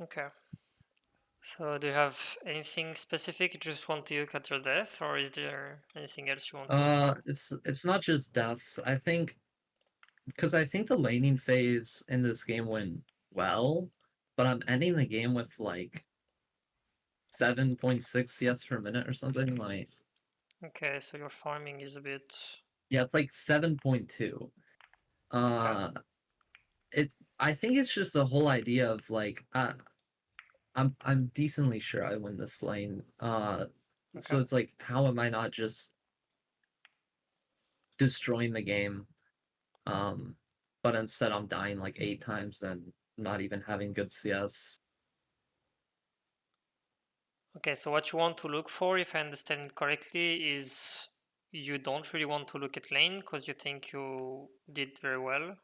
Okay. So do you have anything specific you just want to look at your death, or is there anything else you want to look for? It's not just deaths. I think because I think the laning phase in this game went well, but I'm ending the game with like 7.6 CS per minute or something. Like, Okay, so your farming is a bit... yeah, it's like 7.2. Okay, Uh, I think it's just the whole idea of like, I'm decently sure I win this lane. So okay. it's like, how am I not just destroying the game? Um, but instead I'm dying like 8 times and not even having good CS. Okay, so what you want to look for, if I understand it correctly, is you don't really want to look at lane because you think you did very well,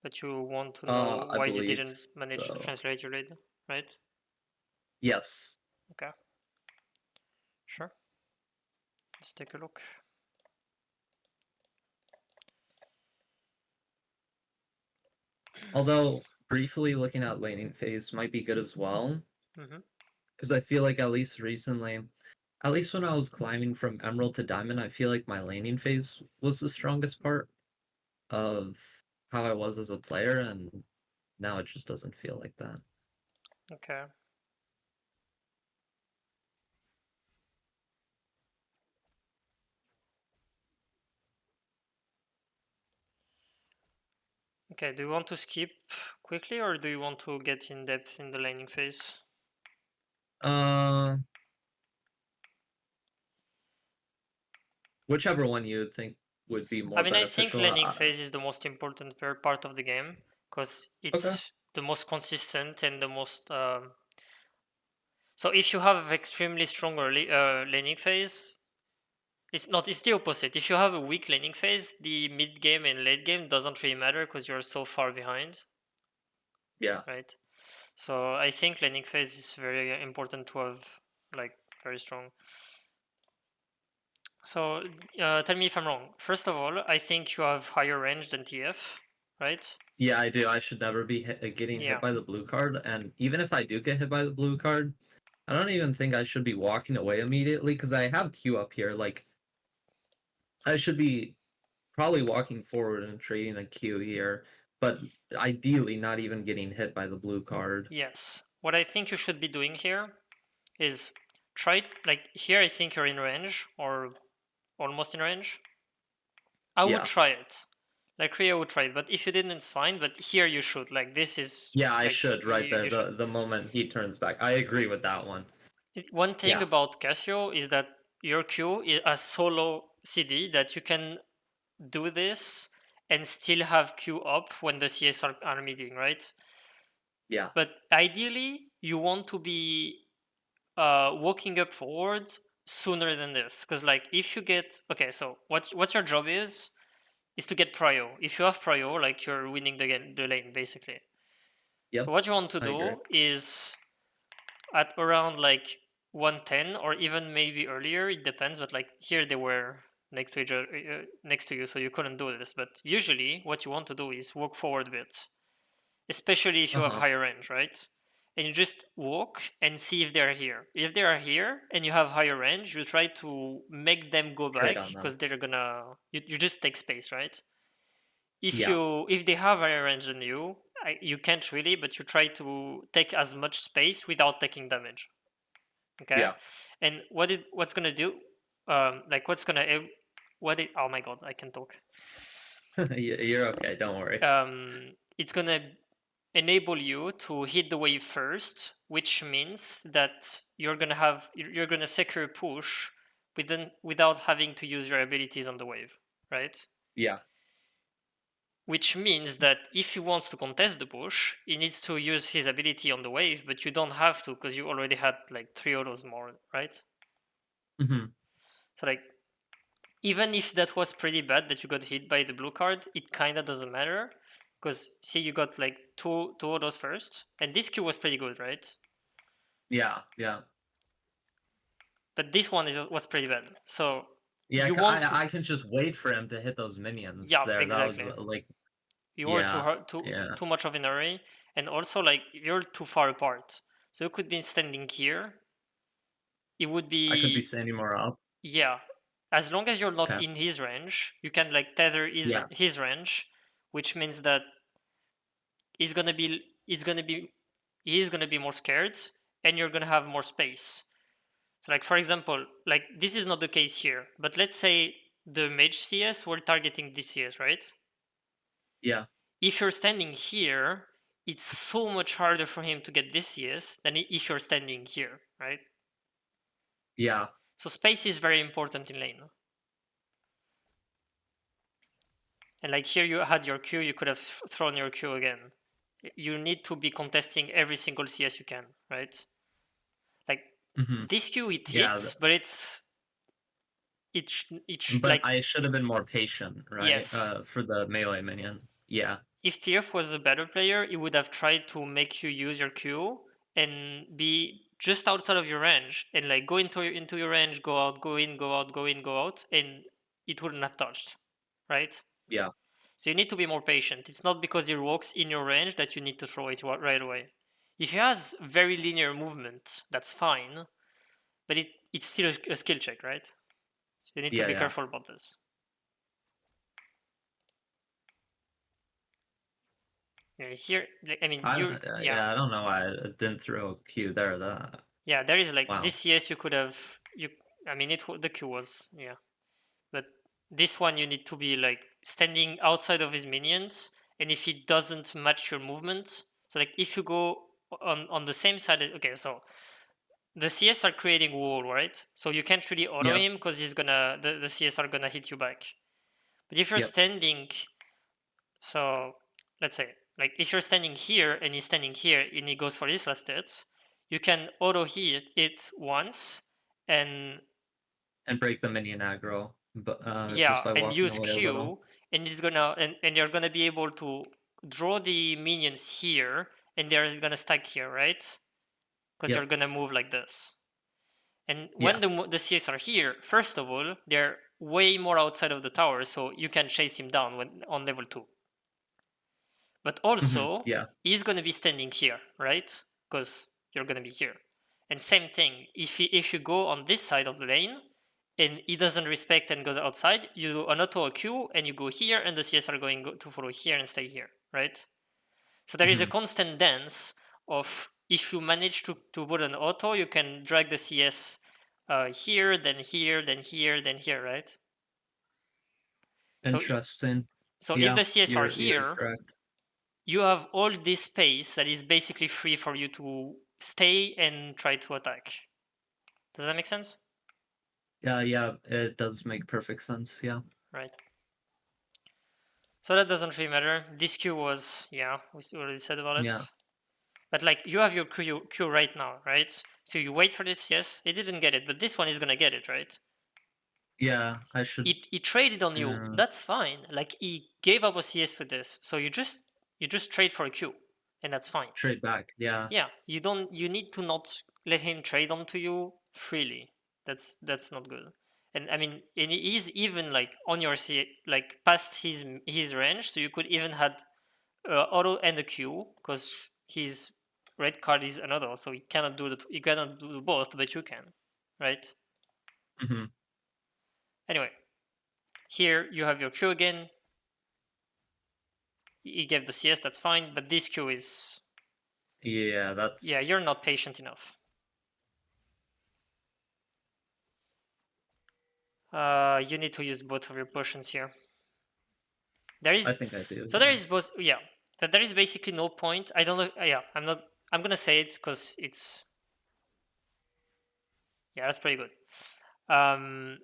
but you want to know I why you believe didn't manage to so. translate your lead, right? Yes. Okay, sure. Let's take a look. Although briefly looking at laning phase might be good as well, Mm-hmm. because I feel like at least recently, at least when I was climbing from Emerald to Diamond, I feel like my laning phase was the strongest part of how I was as a player, and now it just doesn't feel like that. Okay. Okay, do you want to skip quickly or do you want to get in depth in the laning phase? Uh, Whichever one you would think would be I more mean, I think beneficial. laning phase is the most important part of the game because Okay. it's the most consistent and the most. So if you have extremely strong early laning phase, it's not. It's the opposite. If you have a weak laning phase, the mid game and late game doesn't really matter because you're so far behind, Yeah. right? So I think laning phase is very important to have, like, very strong. So tell me if I'm wrong. First of all, I think you have higher range than TF, right? Yeah, I do. I should never be getting hit Yeah. by the blue card, and even if I do get hit by the blue card, I don't even think I should be walking away immediately because I have Q up here. Like, I should be probably walking forward and trading a Q here, but ideally not even getting hit by the blue card. Yes. What I think you should be doing here is try, like, here I think you're in range or almost in range. I would Yeah. try it. Like, Rio would try it, but if you didn't, it's fine. But here you should. Like, this is Yeah, I like should right there you should. the moment he turns back. I agree with that one. One thing Yeah. about Casio is that your Q is a solo CD that you can do this and still have Q up when the CS are meeting, right? Yeah. But ideally, you want to be walking up forward sooner than this, because like if you get okay, so what's your job is to get prio. If you have prio, like you're winning the lane basically. So Yep. what you want to I agree. do is at around like 110 or even maybe earlier, it depends, but like here they were next to each other, next to you, so you couldn't do this. But usually what you want to do is walk forward a bit, especially if you have Uh-huh. higher range, right? And you just walk and see if they're here. If they are here and you have higher range, you try to make them go Trade back on them. because they're gonna you just take space, right? If Yeah. you if they have higher range than you, you can't really, but you try to take as much space without taking damage. Okay, Yeah. and what's gonna do? Like what's gonna what it? Oh my god, I can talk. You're okay, don't worry. It's gonna enable you to hit the wave first, which means that you're gonna secure push without having to use your abilities on the wave, right? Yeah. Which means that if he wants to contest the push, he needs to use his ability on the wave, but you don't have to because you already had like 3 autos more, right? Hmm. So like even if that was pretty bad that you got hit by the blue card, it kinda doesn't matter. Because see you got like two autos first, and this Q was pretty good, right? Yeah. Yeah. But this one was pretty bad. So Yeah, you want to I can just wait for him to hit those minions yeah, there. That was exactly. like, You were too yeah, hard, yeah, too much of in a hurry, and also like you're too far apart. So you could be standing here. It would I could be be, standing more up. yeah, as long as you're not Okay. in his range, you can like tether Yeah. his range, which means that he's gonna be it's gonna be he's gonna be more scared, and you're gonna have more space. So like for example, like this is not the case here, but let's say the mage CS were targeting this CS, right? Yeah. If you're standing here, it's so much harder for him to get this CS than if you're standing here, right? Yeah. So space is very important in lane. And like here you had your Q, you could have thrown your Q again. You need to be contesting every single CS you can, right? Like Hmm. this Q it Yeah. hits, but it's But like, I should have been more patient, right? yes. For the melee minion. Yeah. If TF was a better player, he would have tried to make you use your Q and be just outside of your range and like go into your range, go out, go in, go out, go in, go out, and it wouldn't have touched, right? Yeah. So you need to be more patient. It's not because he walks in your range that you need to throw it right away. If he has very linear movement, that's fine, but it's still a skill check, right? So you need to Yeah. be Yeah. careful about this. Yeah, here, I mean, you, yeah, Yeah. I don't know why I didn't throw a Q there. That. yeah. There is like Wow. this. Yes, you could have. You, I mean, the Q was, yeah, but this one you need to be like standing outside of his minions, and if he doesn't match your movement, so like if you go on the same side, okay, so the CS are creating wall, right? So you can't really auto Yep. him because the CS are gonna hit you back. But if you're Yep. standing, so let's say like if you're standing here and he's standing here and he goes for his last hit, you can auto hit it once and, And break the minion aggro, but yeah, just by and walking use away a little. Q, and it's gonna and you're gonna be able to draw the minions here and they're gonna stack here, right? Because you're Yep. gonna move like this. And when Yeah. the CS are here, first of all, they're way more outside of the tower, so you can chase him down when on level 2. But also, Yeah. he's gonna be standing here, right? Because you're gonna be here. And same thing, if you go on this side of the lane and he doesn't respect and goes outside, you do an auto Q and you go here, and the CS are going to follow here and stay here, right? So there is a Hmm. constant dance of, if you manage to put an auto, you can drag the CS here, then here, then here, then here, right? So Interesting. so if Yeah. the CS are You're here, correct. you have all this space that is basically free for you to stay and try to attack. Does that make sense? Yeah. Yeah. It does make perfect sense. Yeah. Right. So that doesn't really matter. This Q was, yeah, we already said about Yeah. it. But like you have your Q right now, right? So you wait for this, yes, it didn't get it, but this one is gonna get it, right? Yeah. I should. He traded on you, Uh, that's fine. Like he gave up a CS for this, so you just trade for a Q, and that's fine. trade back. Yeah. Yeah, you need to not let him trade onto you freely. That's not good. And I mean, and he is even like on your like past his range, so you could even had auto and a Q because his red card is another, so he cannot do both, but you can, right? Hmm. Anyway, here you have your Q again. He gave the CS, that's fine, but this Q is, Yeah. yeah, That's. you're not patient enough. You need to use both of your potions here. There I is, think I do. so there Yeah. is both, yeah, but there is basically no point. I don't know, yeah, I'm gonna say it because it's, yeah, that's pretty good. Um,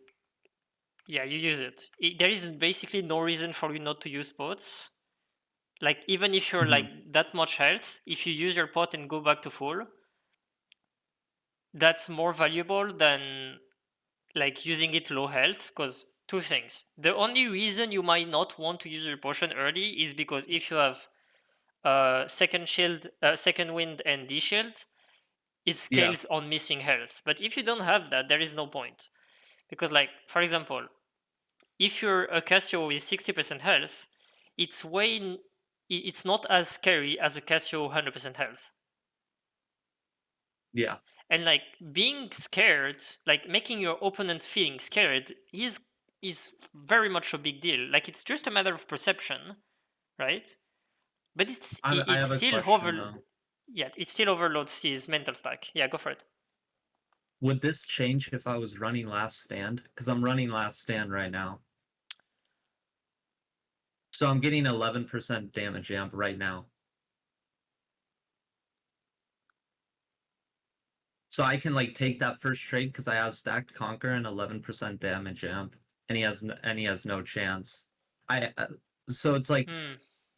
yeah, you use it. There is basically no reason for you not to use pots. Like even if you're Hmm. like that much health, if you use your pot and go back to full, that's more valuable than like using it low health. Because two things: the only reason you might not want to use your potion early is because if you have second shield, second wind, and D shield, it Yeah. scales on missing health. But if you don't have that, there is no point. Because, like, for example, if you're a Cassio with 60% health, it's way it's not as scary as a Cassio 100% health. Yeah. And like being scared, like making your opponent feeling scared is very much a big deal. Like it's just a matter of perception, right? But I it have a still question though. yeah, it still overloads his mental stack. Yeah, go for it. Would this change if I was running Last Stand? Because I'm running Last Stand right now. So I'm getting 11% damage amp right now. So I can like take that first trade because I have stacked Conquer and 11% damage amp, and he has no chance. I so it's like Hmm.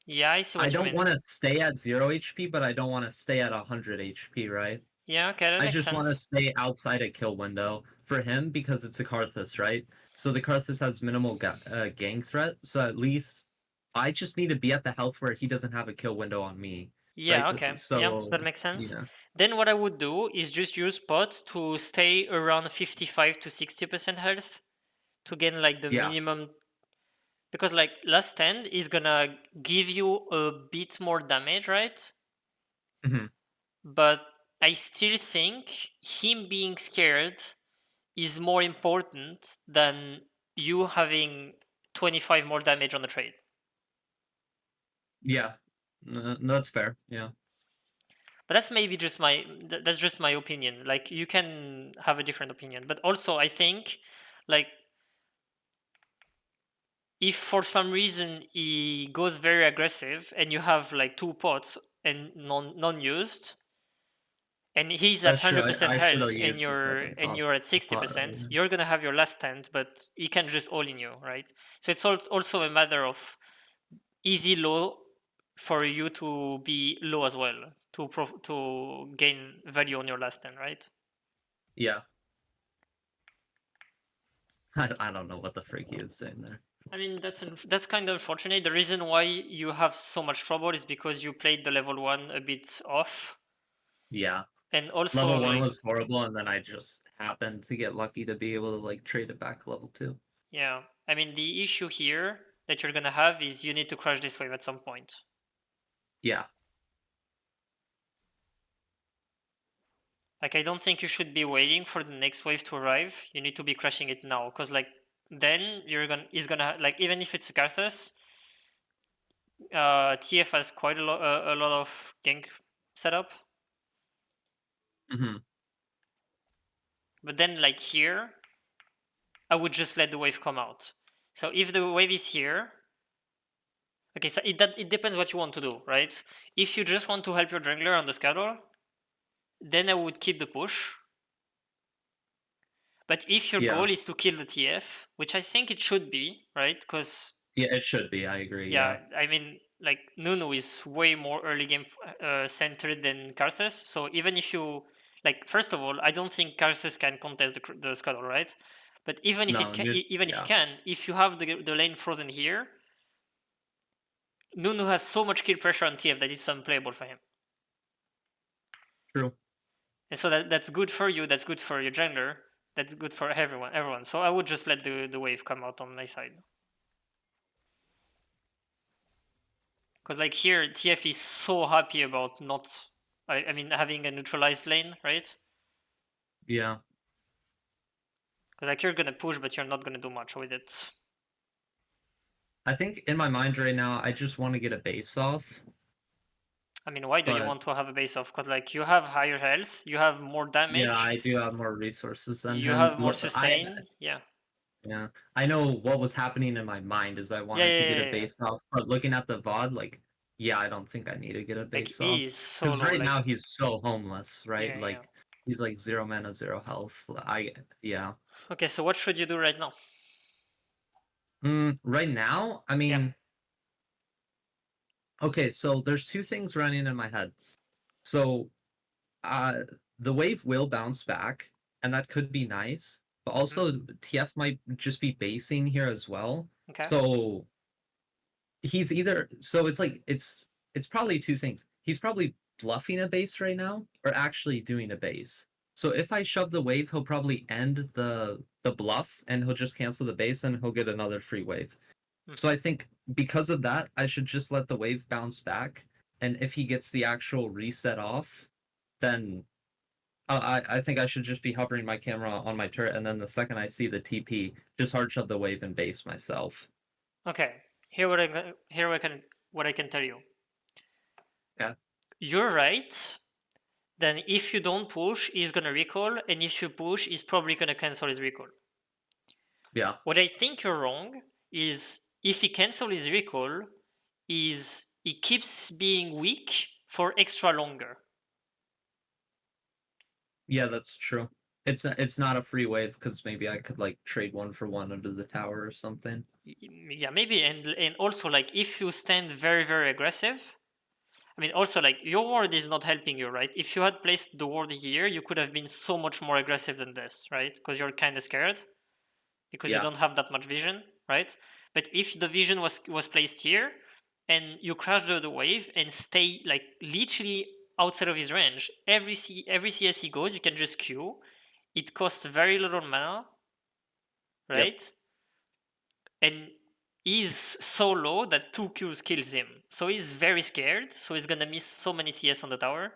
Yeah, I see I what you don't mean. want to stay at 0 HP, but I don't want to stay at 100 HP, right? Yeah, okay, that I makes just want to sense. stay outside a kill window for him because it's a Karthus, right? So the Karthus has minimal gang threat, so at least I just need to be at the health where he doesn't have a kill window on me, Yeah, right? okay. Yeah, So that makes sense. yeah, Then what I would do is just use pot to stay around 55 to 60% health to gain like the yeah, minimum, because like last stand is gonna give you a bit more damage, right? mhm, But I still think him being scared is more important than you having 25 more damage on the trade. yeah. That's fair. Yeah, But that's maybe just that's just my opinion. Like you can have a different opinion. But also I think like if for some reason he goes very aggressive and you have like two pots and non used, and he's at that's true. 100% I should have health used the second and you're at pot 60%, earlier. you're gonna have your last stand, but he can just all in you, right? So it's also a matter of easy low for you to be low as well to gain value on your last stand, right? Yeah, I don't know what the freak he is saying there. I mean that's kind of unfortunate. The reason why you have so much trouble is because you played the level one a bit off, Yeah, and also level one like was horrible, and then I just happened to get lucky to be able to like trade it back to level two. yeah. I mean the issue here that you're gonna have is you need to crash this wave at some point. Yeah, Like I don't think you should be waiting for the next wave to arrive. You need to be crashing it now, because like then you're gonna is gonna like even if it's a Karthus, TF has quite a lot of gank setup. hmm But then like here, I would just let the wave come out. So if the wave is here, okay, so it depends what you want to do, right? If you just want to help your jungler on the schedule, then I would keep the push. But if your yeah, goal is to kill the TF, which I think it should be, right? Because yeah. It should be. I agree. yeah, Yeah, I mean, like Nunu is way more early game centered than Karthus. So even if you like, first of all, I don't think Karthus can contest the scuttle, right? But even if no, even if he yeah, can, if you have the lane frozen here, Nunu has so much kill pressure on TF that it's unplayable for him. true. And so that's good for you. That's good for your jungler. That's good for everyone. Everyone. So I would just let the wave come out on my side. Because like here, TF is so happy about not, I mean, having a neutralized lane, right? Yeah, Because like you're gonna push, but you're not gonna do much with it. I think in my mind right now, I just want to get a base off, I mean, why do you but want to have a base off? Because like you have higher health, you have more yeah, damage, I do have more resources than you him. have more sustain. Yeah, Yeah, I know what was happening in my mind is I yeah, wanted yeah, to get yeah, a yeah, yeah. base off, but looking at the VOD, like, yeah, I don't think I need to get a Like base he off is so because low. right Like now he's so homeless, right? yeah, yeah. Like he's like 0 mana, 0 health. Yeah. Okay, so what should you do right now? Right now, I Yeah. mean, okay, so there's two things running in my head. So, uh, the wave will bounce back, and that could be nice, but Hmm. also TF might just be basing here as well. Okay. So he's either so it's like it's probably two things. He's probably bluffing a base right now or actually doing a base. So if I shove the wave, he'll probably end the bluff and he'll just cancel the base and he'll get another free wave. So Hmm. I think because of that, I should just let the wave bounce back, and if he gets the actual reset off, then I think I should just be hovering my camera on my turret, and then the second I see the TP, just hard shove the wave and base myself. Okay, what I can tell you. Yeah, You're right. Then if you don't push, he's gonna recall, and if you push, he's probably gonna cancel his recall. yeah, What I think you're wrong is if he cancels his recall, is he keeps being weak for extra longer. yeah. That's true. It's not a free wave because maybe I could like trade one for one under the tower or something. Yeah, maybe, and also like if you stand very aggressive, I mean, also like your ward is not helping you, right? If you had placed the ward here, you could have been so much more aggressive than this, right? Because you're kind of scared because you Yeah, don't have that much vision, right? But if the vision was placed here, and you crash the wave and stay like literally outside of his range, every CS he goes, you can just Q. It costs very little mana, yep, right? And he's so low that 2 Qs kills him. So he's very scared, so he's gonna miss so many CS on the tower.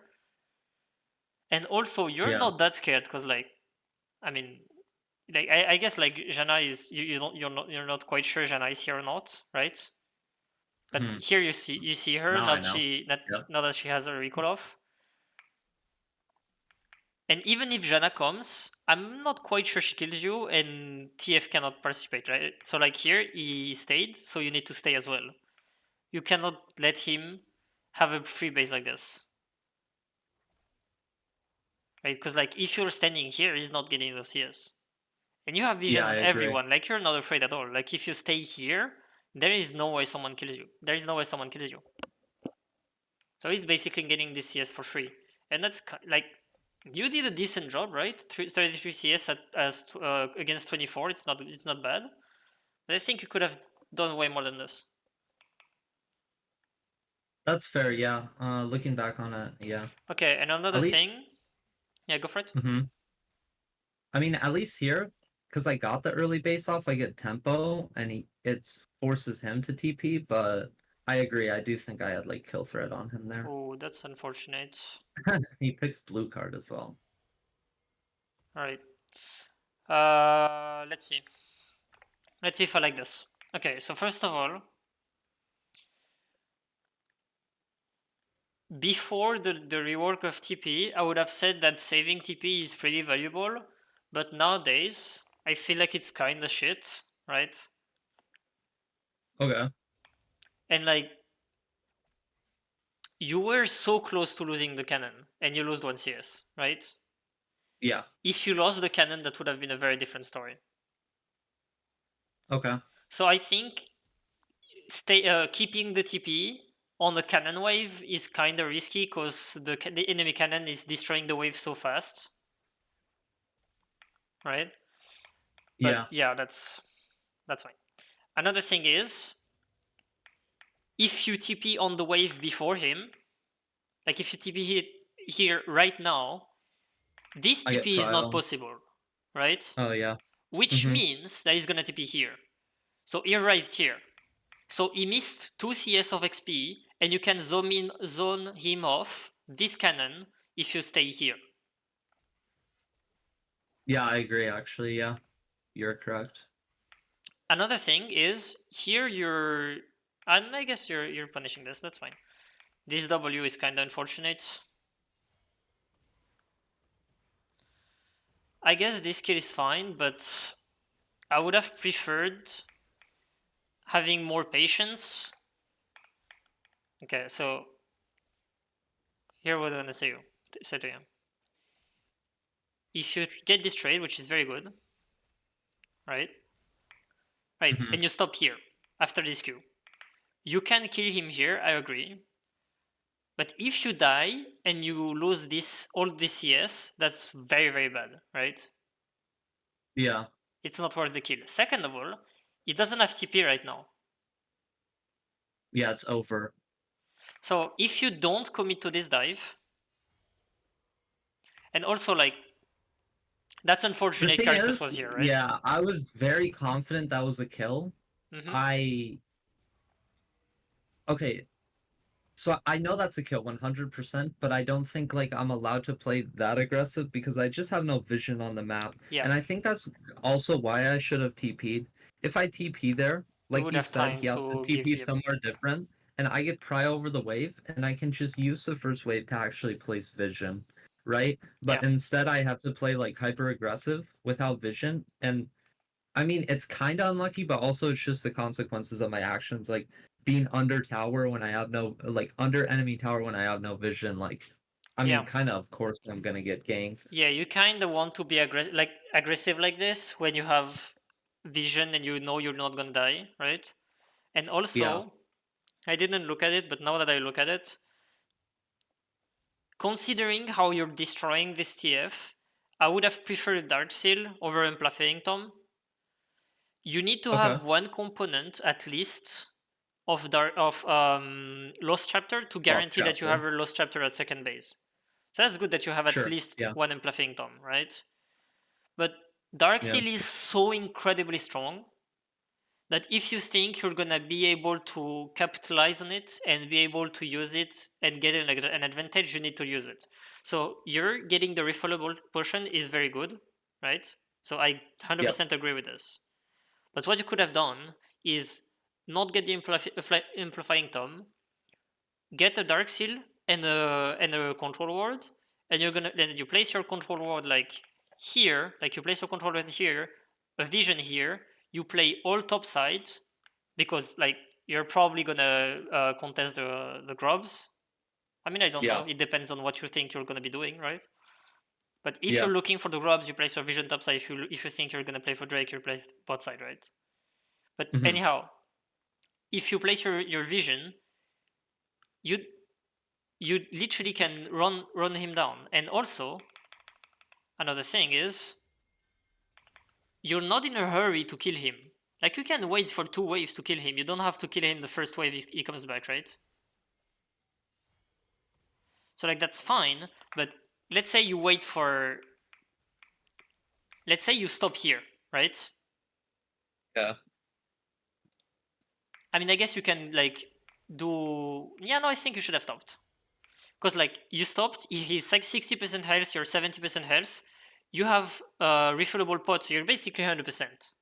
And also, you're yeah. not that scared because, like, I mean, like I guess like Jana is you don't you're not quite sure Jana is here or not, right? But Hmm. here you see her Now I know. Yep. now that she has a recall off. And even if Jana comes, I'm not quite sure she kills you, and TF cannot participate, right? So like here he stayed, so you need to stay as well. You cannot let him have a free base like this, right? Because like if you're standing here, he's not getting those CS, and you have vision Yeah, I on agree. everyone. Like you're not afraid at all. Like if you stay here, there is no way someone kills you. There is no way someone kills you. So he's basically getting this CS for free, and that's like you did a decent job, right? 33 CS against 24. It's not bad, but I think you could have done way more than this. That's fair. Yeah. Looking back on it, yeah. Okay, and At another least. thing, yeah, go for it. Hmm. I mean, at least here, because I got the early base off, I get tempo, and it forces him to TP. But I agree. I do think I had like kill threat on him there. Oh, that's unfortunate. He picks blue card as well. All right. Let's see. Let's see if I like this. Okay, so first of all, before the rework of TP, I would have said that saving TP is pretty valuable, but nowadays, I feel like it's kinda shit, right? Okay. And like, you were so close to losing the cannon, and you lost one CS, right? Yeah. If you lost the cannon, that would have been a very different story. Okay. So I think keeping the TP on the cannon wave is kind of risky because the enemy cannon is destroying the wave so fast, right? But Yeah. yeah, that's fine. Another thing is if you TP on the wave before him, like if you TP here right now, this I get TP is not trial. possible, right? Oh yeah. Which Mm-hmm. means that he's gonna TP here. So he arrived here. So he missed 2 CS of XP, and you can zone him off this cannon if you stay here. Yeah, I agree. Actually, yeah, you're correct. Another thing is here and I guess you're punishing this. That's fine. This W is kind of unfortunate. I guess this kill is fine, but I would have preferred having more patience. Okay, so here what I'm gonna say to him. If you get this trade, which is very good, right? Right, Mm-hmm. and you stop here after this Q. You can kill him here, I agree. But if you die and you lose all this CS, that's very bad, right? Yeah. It's not worth the kill. Second of all, he doesn't have TP right now. Yeah, it's over. So if you don't commit to this dive, and also like that's The unfortunate thing Karthus is, was here, right? yeah, I was very confident that was a kill. Mm-hmm. I Okay, so I know that's a kill 100%, but I don't think like I'm allowed to play that aggressive because I just have no vision on the map. Yeah, And I think that's also why I should have TP'd. If I TP there, we like would you have said, time he has to to give TP him. somewhere different, and I get pry over the wave, and I can just use the first wave to actually place vision, right? Yeah, But instead I have to play like hyper aggressive without vision, and I mean, it's kind of unlucky, but also it's just the consequences of my actions, like being under tower when I have no, like under enemy tower when I have no vision. Like, I yeah, mean, kind of course, I'm gonna get ganked. yeah. You kind of want to be aggressive like this when you have vision and you know you're not gonna die, right? And Yeah. also, I didn't look at it, but now that I look at it, considering how you're destroying this TF, I would have preferred Dark Seal over Amplifying Tom. You need to Okay. have one component at least of Lost Chapter to Lost guarantee that you chapter. have a Lost Chapter at second base. So that's good that you have at Sure. least Yeah. one Amplifying Tom, right? But Dark Yeah. Seal is so incredibly strong that if you think you're gonna be able to capitalize on it and be able to use it and get an advantage, you need to use it. So you're getting the refillable potion is very good, right? So I Yep. 100% agree with this. But what you could have done is not get the amplifying tom, get a dark seal and a control ward, and then you place your control ward like here, like you place your control ward here, a vision here. You play all top side because like you're probably gonna contest the grubs. I mean, I don't know. Yeah. It depends on what you think you're gonna be doing, right? But if Yeah. you're looking for the grubs, you place your vision topside. If you think you're gonna play for Drake, you place bot side, right? But Hmm. anyhow, if you place your vision, you you literally can run him down. And also another thing is you're not in a hurry to kill him. Like you can wait for 2 waves to kill him. You don't have to kill him the first wave he comes back, right? So like that's fine. But let's say you wait for. Let's say you stop here, right? Yeah. I mean, I guess you can like do. Yeah, no, I think you should have stopped. Because like you stopped, he's like 60% health, you're 70% health. You have refillable pot, so you're basically 100%.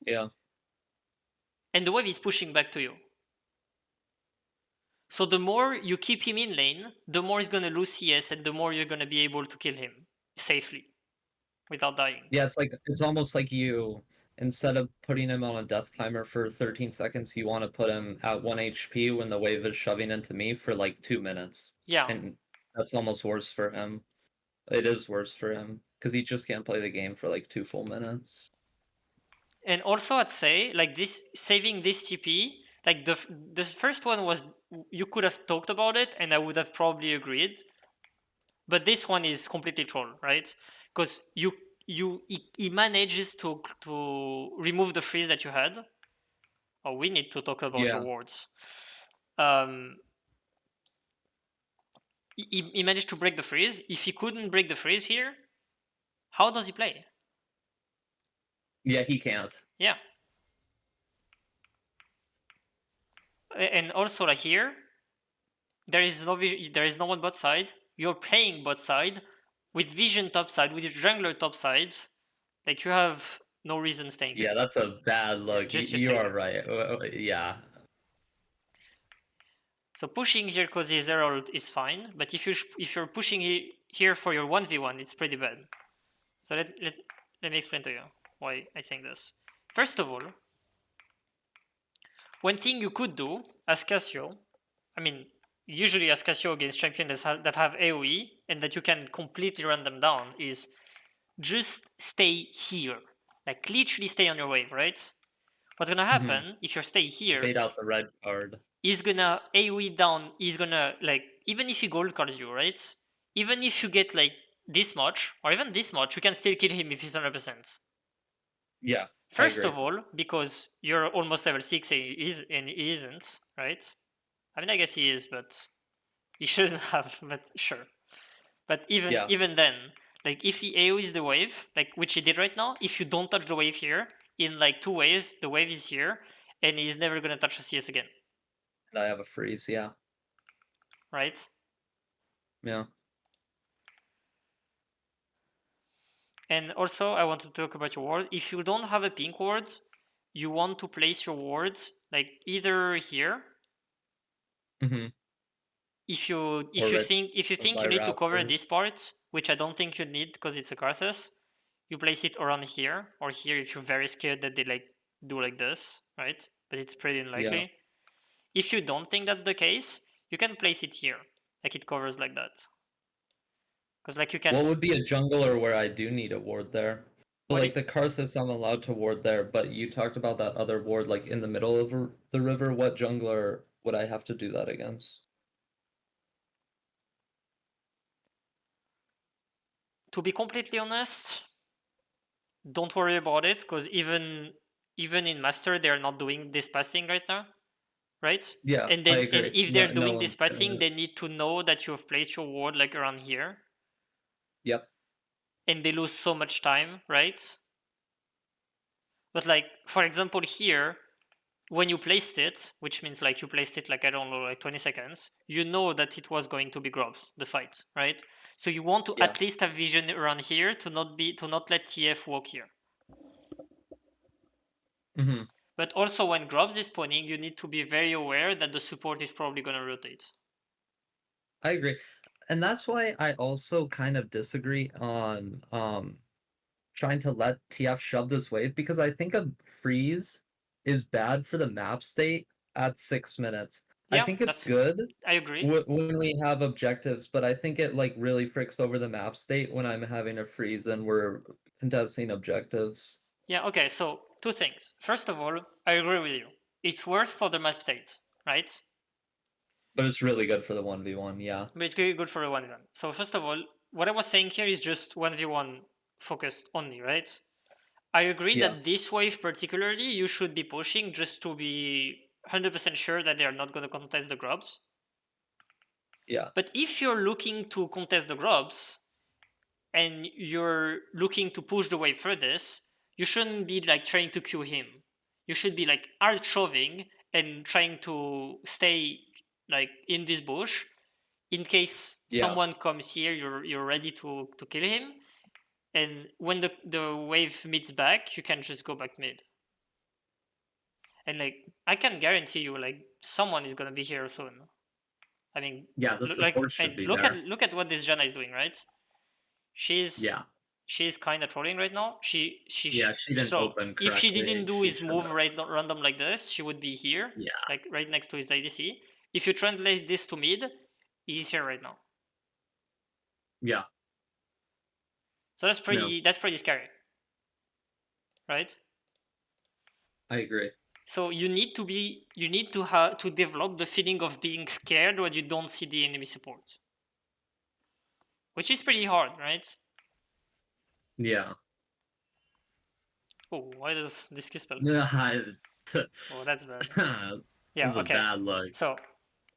Yeah. And the wave is pushing back to you. So the more you keep him in lane, the more he's gonna lose CS, and the more you're gonna be able to kill him safely without dying. Yeah. It's almost like you, instead of putting him on a death timer for 13 seconds, you want to put him at 1 HP when the wave is shoving into me for like 2 minutes. Yeah. And that's almost worse for him. It is worse for him because he just can't play the game for like 2 full minutes. And also I'd say like this saving this TP, like the first one was you could have talked about it and I would have probably agreed. But this one is completely troll, right? Because he manages to remove the freeze that you had. Oh, we need to talk about your Yeah, wards. Um, he managed to break the freeze. If he couldn't break the freeze here, how does he play? yeah, he can't. Yeah, and also like here, there is no one bot side. You're playing bot side with vision top side with your jungler top side. Like you have no reason staying here. Yeah, that's a bad Yeah, look. just You stay are here. right. Yeah, So pushing here because he's herald is fine, but if you're pushing here for your 1v1, it's pretty bad. So let me explain to you why I think this. First of all, one thing you could do as Cassio, I mean, usually as Cassio against champions that have AoE and that you can completely run them down is just stay here. Like literally stay on your wave, right? What's gonna hmm happen if you stay here, bait out the red card. he's gonna AoE down, he's gonna like, even if he gold cards you, right? Even if you get like this much, or even this much, you can still kill him if he's 100%. Yeah, I First agree. of all, because you're almost level 6 and he isn't, right? I mean, I guess he is, but he shouldn't have, but sure. But even Yeah, even then, like if he AoEs the wave, like which he did right now, if you don't touch the wave here, in like 2 waves, the wave is here, and he's never gonna touch a CS again. I have a freeze, yeah. right? Yeah. And also, I want to talk about your ward. If you don't have a pink ward, you want to place your wards like either here. Mm-hmm. If you Or right think by you need to cover Raptor. this part, which I don't think you need because it's a Karthus, you place it around here or here if you're very scared that they like do like this, right? But it's pretty Yeah. unlikely. If you don't think that's the case, you can place it here, like it covers like that. Because like you What can, would be a jungler where I do need a ward there? So what like the Karthus, I'm allowed to ward there, but you talked about that other ward like in the middle of the river. What jungler would I have to do that against? to be completely honest, don't worry about it because even in master they're not doing this pathing right now, right? Yeah, And I then and agree. if they're No doing this one's doing pathing, it. they need to know that you've placed your ward like around here, Yep. and they lose so much time, right? But like for example here, when you placed it, which means like you placed it like I don't know like 20 seconds, you know that it was going to be grubs the fight, right? So you want to Yeah. at least have vision around here to not let TF walk here. Mm-hmm. But also when grubs is spawning, you need to be very aware that the support is probably gonna rotate. I agree. And that's why I also kind of disagree on trying to let TF shove this wave because I think a freeze is bad for the map state at 6 minutes. I Yeah, think it's that's good I agree. when we have objectives, but I think it like really fricks over the map state when I'm having a freeze and we're contesting objectives. Yeah, okay, so two things. First of all, I agree with you. It's worse for the map state, right? But it's really good for the 1v1, yeah. But it's really good for a 1v1. So first of all, what I was saying here is just 1v1 focused only, right? I agree Yeah. that this wave particularly you should be pushing just to be 100% sure that they are not going to contest the grubs. Yeah. But if you're looking to contest the grubs and you're looking to push the wave furthest, you shouldn't be like trying to queue him. You should be like hard shoving and trying to stay like in this bush in case Yeah. someone comes here, you're ready to kill him. And when the wave meets back, you can just go back mid. And like I can guarantee you, like someone is gonna be here soon. I mean, Yeah, the like support should and be look at there. what this Jana is doing, right? She's Yeah. she's kind of trolling right now. Yeah, she didn't So open if she didn't correctly. do She his should move have. right random like this, she would be here, Yeah. like right next to his IDC. If you translate this to mid, he's here right now. Yeah. So No, that's pretty scary, right? I agree. So you need to develop the feeling of being scared when you don't see the enemy support, which is pretty hard, right? Yeah. Oh, why does this kill spell? this Oh, that's bad. Yeah, is a okay. bad look. So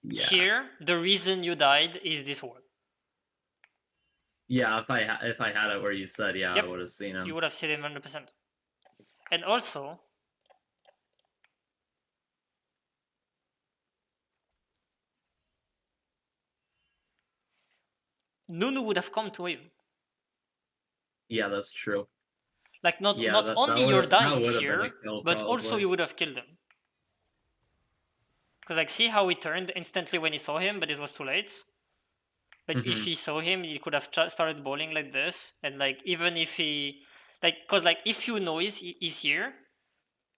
Yeah. here, the reason you died is this ward. Yeah, if I had it where you said, yeah, I Yep, would have seen you him. would have seen him 100%. And also, Nunu would have come to him. Yeah, that's true. Like Yeah, not that only you're that dying would have been a here, kill but also probably. you would have killed him. Because like see how he turned instantly when he saw him, but it was too late. But if Hmm. he saw him, he could have started bowling like this, and like even if he, like, cause like if you know he's here,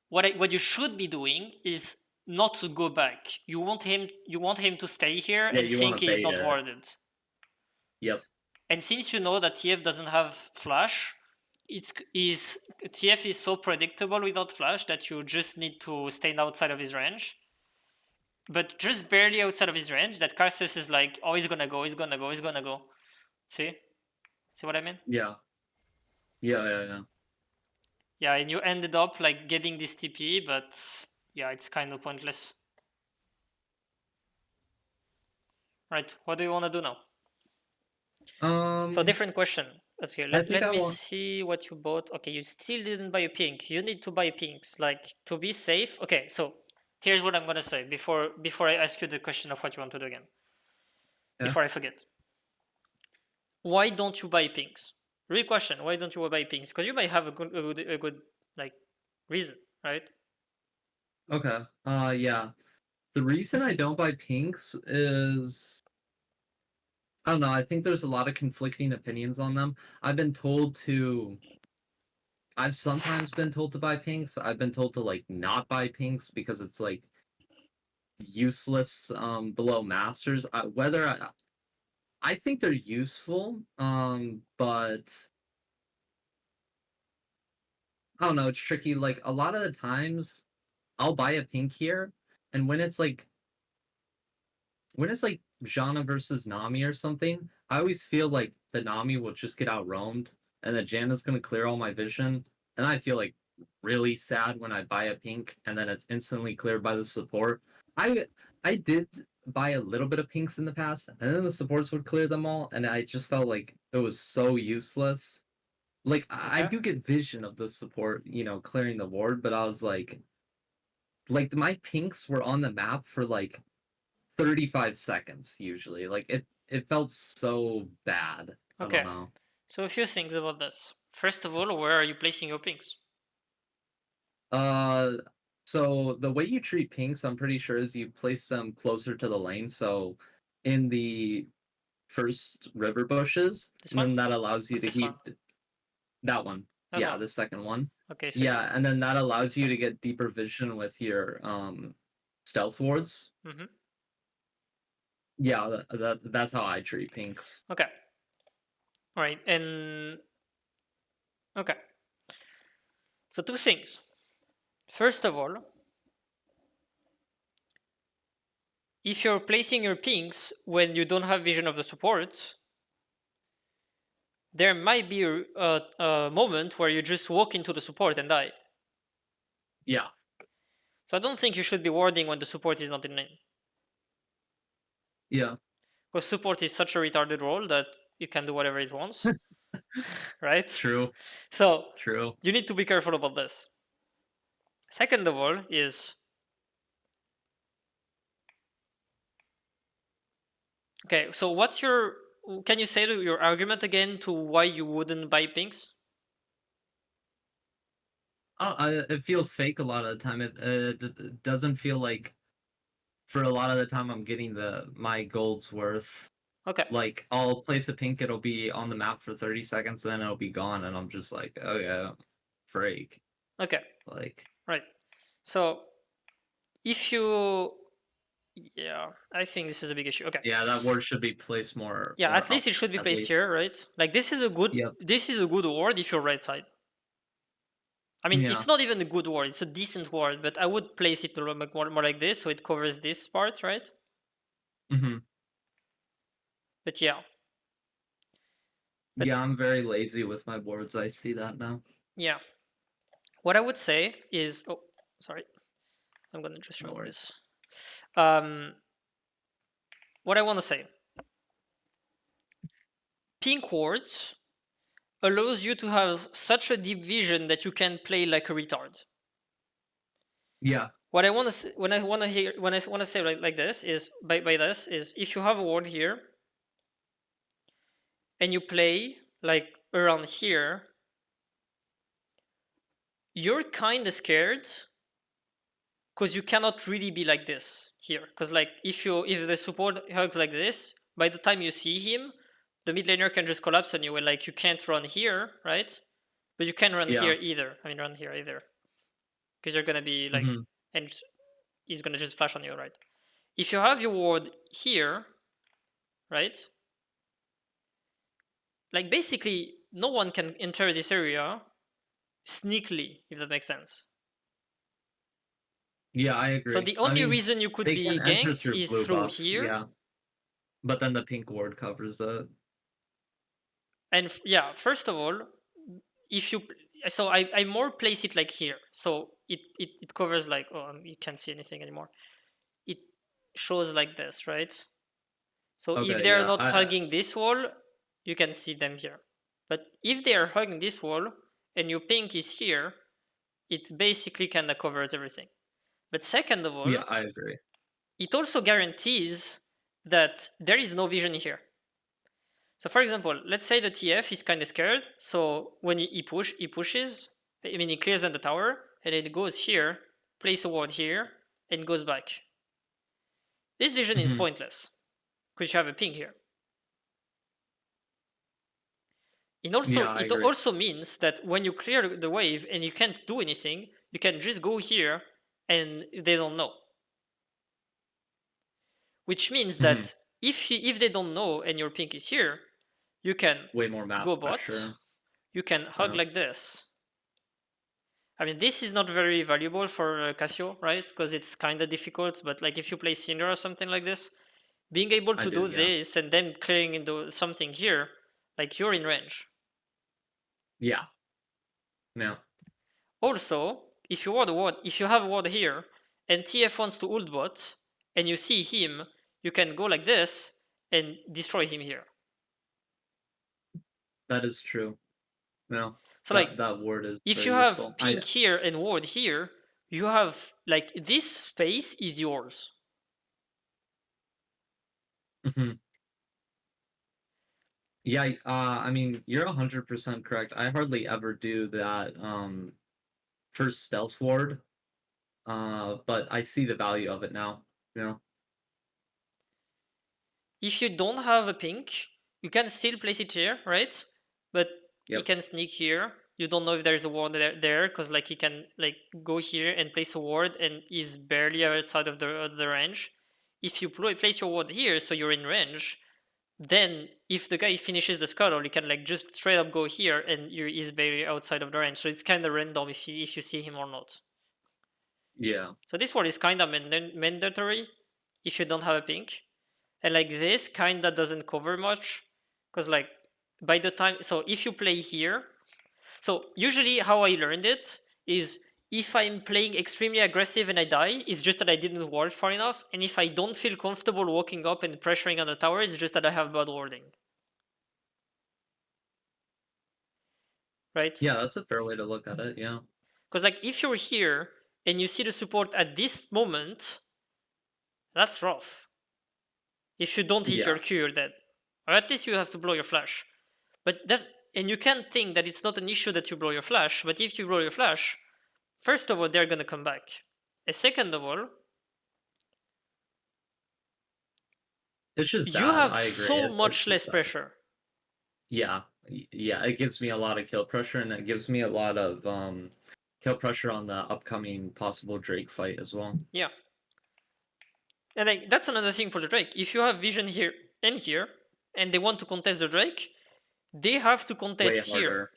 what you should be doing is not to go back. You want him to stay here Yeah, and you want think to he's bait not it. warded. Yep. And since you know that TF doesn't have flash, it's is TF is so predictable without flash that you just need to stay outside of his range. But just barely outside of his range, that Karthus is like, oh, he's gonna go, he's gonna go, he's gonna go. See? See what I mean? Yeah. Yeah, yeah, yeah. Yeah, and you ended up like getting this TP, but yeah, it's kind of pointless. Right, what do you want to do now? So Um, different question. Okay, I think let I me want. see what you bought. Okay, you still didn't buy a pink. You need to buy pinks, like to be safe. Okay, so Here's what I'm gonna say before I ask you the question of what you want to do again. Yeah. Before I forget, why don't you buy pinks? Real question. Why don't you buy pinks? Because you might have a good like reason, right? Okay. Yeah. The reason I don't buy pinks is I don't know. I think there's a lot of conflicting opinions on them. I've been told to. I've sometimes been told to buy pinks. I've been told to like not buy pinks because it's like useless below masters. Whether I think they're useful, but I don't know. It's tricky. Like a lot of the times, I'll buy a pink here, and when it's like Janna versus Nami or something, I always feel like the Nami will just get outroamed and that Janna's gonna clear all my vision. And I feel like really sad when I buy a pink and then it's instantly cleared by the support. I I did buy a little bit of pinks in the past, and then the supports would clear them all, and I just felt like it was so useless. Like I Okay. do get vision of the support, clearing the ward, but I was like my pinks were on the map for like 35 seconds usually. Like it felt so bad. I don't Okay. know. So a few things about this. First of all, where are you placing your pinks? Uh so the way you treat pinks, I'm pretty sure, is you place them closer to the lane. So in the first river bushes, This and one then that allows you or to this one? keep that one. That Yeah, one. the second one. Okay. So you. Yeah, and then that allows This you one. to get deeper vision with your stealth wards. Mm-hmm. Yeah, that's how I treat pinks. Okay. All right. And okay. So two things. First of all, if you're placing your pinks when you don't have vision of the support, there might be a moment where you just walk into the support and die. Yeah. So I don't think you should be warding when the support is not in lane. Yeah. Because support is such a retarded role that it can do whatever it wants, right? True. So True. you need to be careful about this. Second of all is okay. So what's your? Can you say your argument again to why you wouldn't buy pinks? It feels fake a lot of the time. It doesn't feel like for a lot of the time I'm getting my gold's worth. Okay. Like I'll place a pink, it'll be on the map for 30 seconds, then it'll be gone, and I'm just like, oh yeah, freak. Okay. Like Right. So if you, yeah, I think this is a big issue. Okay. yeah, that word should be placed more Yeah, more at least up it should be at placed least. here, right? Like Yep. this is a good ward if you're right side. I mean, Yeah. it's not even a good ward; it's a decent ward, but I would place it more like this, so it covers this part, right? Hmm. But yeah, but Yeah, I'm very lazy with my words. I see that now. yeah, what I would say is, oh, sorry, I'm gonna just No remove worries. this. Um, what I want to say, pink wards allows you to have such a deep vision that you can play like a retard. Yeah. What I want to say, when I want to hear when I want to say like this is by this is if you have a ward here and you play like around here, you're kind of scared because you cannot really be like this here. Because like if the support hugs like this, by the time you see him, the mid laner can just collapse on you, and like you can't run here, right? But you can run Yeah. here either. I mean, run here either because you're gonna be like, Hmm. and he's gonna just flash on you, right? If you have your ward here, right? Like basically, no one can enter this area sneakily, if that makes sense. Yeah, I So agree. the I only mean, reason you could they be can enter ganked through is blue through buff, here. yeah. But then the pink ward covers it. And yeah, first of all, if you so I more place it like here, so it covers like you can't see anything anymore. It shows like this, right? So if Okay, they're yeah. not I hugging this wall, you can see them here. But if they are hugging this wall and your pink is here, it basically kind of covers everything. But second of all, Yeah, I agree. it also guarantees that there is no vision here. So for example, let's say the TF is kind of scared. So when he pushes, I mean, he clears on the tower, and it goes here, place a ward here, and goes back. This vision is Hmm. pointless because you have a ping here. It also, Yeah, I it agree. also means that when you clear the wave and you can't do anything, you can just go here and they don't know. Which means Hmm. that if they don't know and your ping is here, you can Way more map go bot, pressure. you can hug Yeah, like this. I mean, this is not very valuable for Cassio, right? Because it's kind of difficult. But like if you play Cinder or something like this, being able I to do. do Yeah. this and then clearing into something here, like you're in range. Yeah. Yeah. Also, if you have a ward here, and TF wants to ult bot, and you see him, you can go like this and destroy him here. That is true. No, So like, that word is if very you have useful. pink here and ward here, you have like this space is yours. Mhm. Yeah, I mean, you're 100% correct. I hardly ever do that first stealth ward. But I see the value of it now. You know? If you don't have a pink, you can still place it here, right? But he Yep. can sneak here. You don't know if there's a ward there because like he can like go here and place a ward and is barely outside of the range. If you place your ward here, so you're in range, then if the guy finishes the scuttle, he can like just straight up go here and he's barely outside of the range. So it's kind of random if you see him or not. Yeah. So this ward is kind of mandatory if you don't have a pink. And like this kinda doesn't cover much because like by the time, so if you play here, so usually how I learned it is if I'm playing extremely aggressive and I die, it's just that I didn't ward far enough, and if I don't feel comfortable walking up and pressuring on the tower, it's just that I have bad warding, right? Yeah, that's a fair way to look at it. Yeah. Because like if you're here and you see the support at this moment, that's rough. If you don't hit your Yeah. Q, you're dead. Or at least you have to blow your flash. But that, and you can think that it's not an issue that you blow your flash, but if you blow your flash, first of all, they're gonna come back. And second of all, It's just you bad. have I agree. so It's much just less bad. pressure. Yeah. Yeah, it gives me a lot of kill pressure and it gives me a lot of kill pressure on the upcoming possible Drake fight as well. Yeah. And like that's another thing for the Drake. If you have vision here and here, and they want to contest the Drake, they have to Way contest here. harder.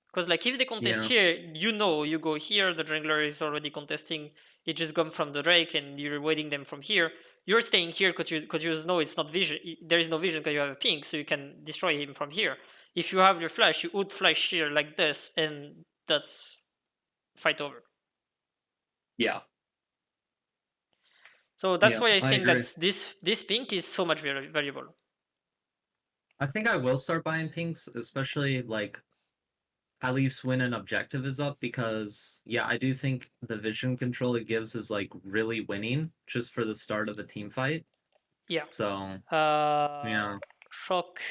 Because like if they contest Yeah. here, you know you go here, the jungler is already contesting, it just comes from the Drake and you're waiting them from here. You're staying here because you know it's not vision. There is no vision because you have a ping, so you can destroy him from here. If you have your flash, you would flash here like this, and that's fight over. Yeah. So that's Yeah, why I I think agree. that this pink is so much valuable. I think I will start buying pinks, especially like at least when an objective is up, because yeah, I do think the vision control it gives is like really winning just for the start of a team fight. Yeah. So Uh, yeah, Shock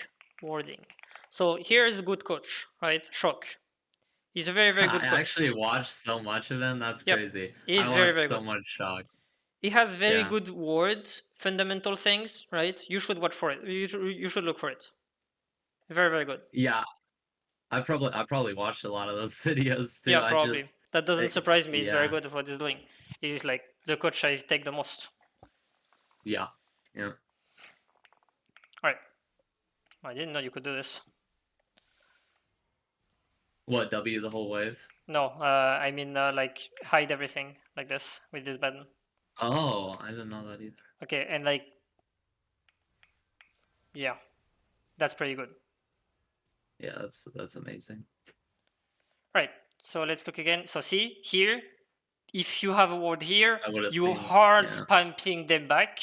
warding. So here's a good coach, right? Shock. He's a very I good coach. actually watched so much of him. That's Yep. crazy. I He's watched very so good. much Shock. He has very Yeah, good words, fundamental things, right? You should watch for it. You should look for it. Very good. yeah. I probably watched a lot of those videos too. Yeah, I probably. just That doesn't surprise me. He's very yeah, good at what he's doing. He's like the coach I take the most. yeah, yeah. All right. I didn't know you could do this. What W the whole wave? No, I mean like hide everything like this with this button. Oh, I didn't know that either. Okay, and like yeah, that's pretty good. Yeah, that's amazing. Right. So let's look again. So see here, if you have a word here, I would have you seen. hard Yeah. spam ping them back,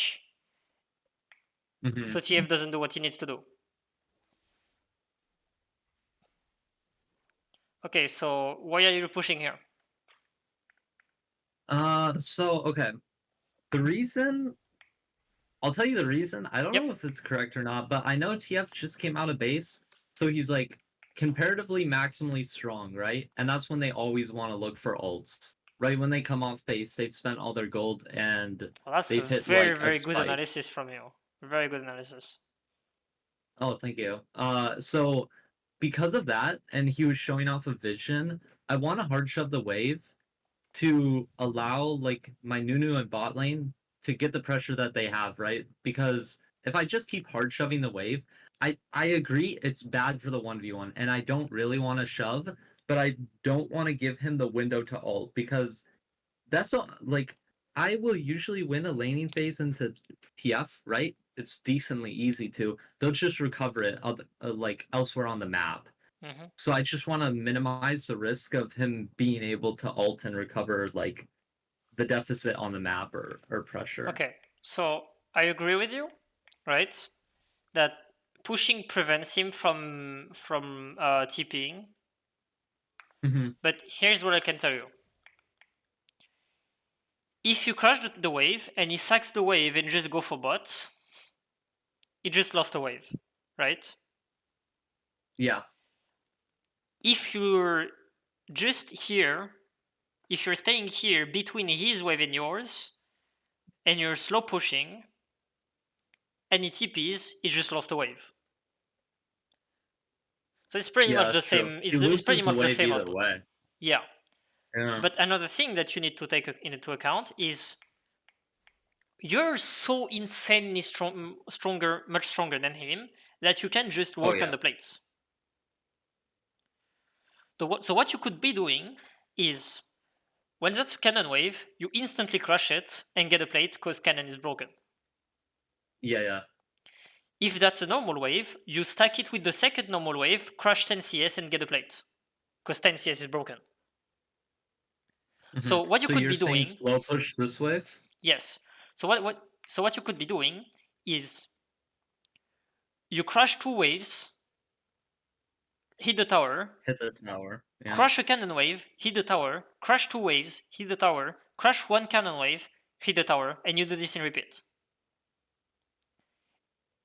Hmm. so TF doesn't do what he needs to do. Okay, so why are you pushing here? So okay. The reason I'll tell you the reason. I don't Yep. know if it's correct or not, but I know TF just came out of base, so he's like comparatively maximally strong, right? And that's when they always want to look for ults. Right when they come off base, they've spent all their gold and Well, that's a they've hit very, like a very good spike. analysis from you. Very good analysis. Oh, thank you. So because of that, and he was showing off a vision, I want to hard shove the wave to allow like my Nunu and bot lane to get the pressure that they have, right? Because if I just keep hard shoving the wave, I agree it's bad for the 1v1 and I don't really want to shove, but I don't want to give him the window to ult because that's not like I will usually win a laning phase into TF, right? It's decently easy to. They'll just recover it like elsewhere on the map. Hmm. So I just want to minimize the risk of him being able to ult and recover like the deficit on the map or pressure. Okay, so I agree with you, right? That pushing prevents him from TPing. Hmm. But here's what I can tell you: if you crash the wave and he sacks the wave and just go for bot, he just lost a wave, right? Yeah, If you're just here, if you're staying here between his wave and yours, and you're slow pushing, and he TPs, he just lost a wave. So it's pretty yeah, much the that's true. same. He It's pretty loses the much the wave same either output. way. Yeah. Yeah. But another thing that you need to take into account is you're so insanely stronger, much stronger than him that you can just Oh work on yeah. the plates. So what you could be doing is when that's a cannon wave, you instantly crush it and get a plate because cannon is broken. Yeah, yeah. If that's a normal wave, you stack it with the second normal wave, crush 10 CS and get a plate because 10 CS is broken. Hmm. So what you So could you're be saying doing, slow push this wave? yes. So what you could be doing is you crush two waves, hit the tower, Hit the tower. Yeah. crush a cannon wave, hit the tower, crush two waves, hit the tower, crush one cannon wave, hit the tower, and you do this in repeat.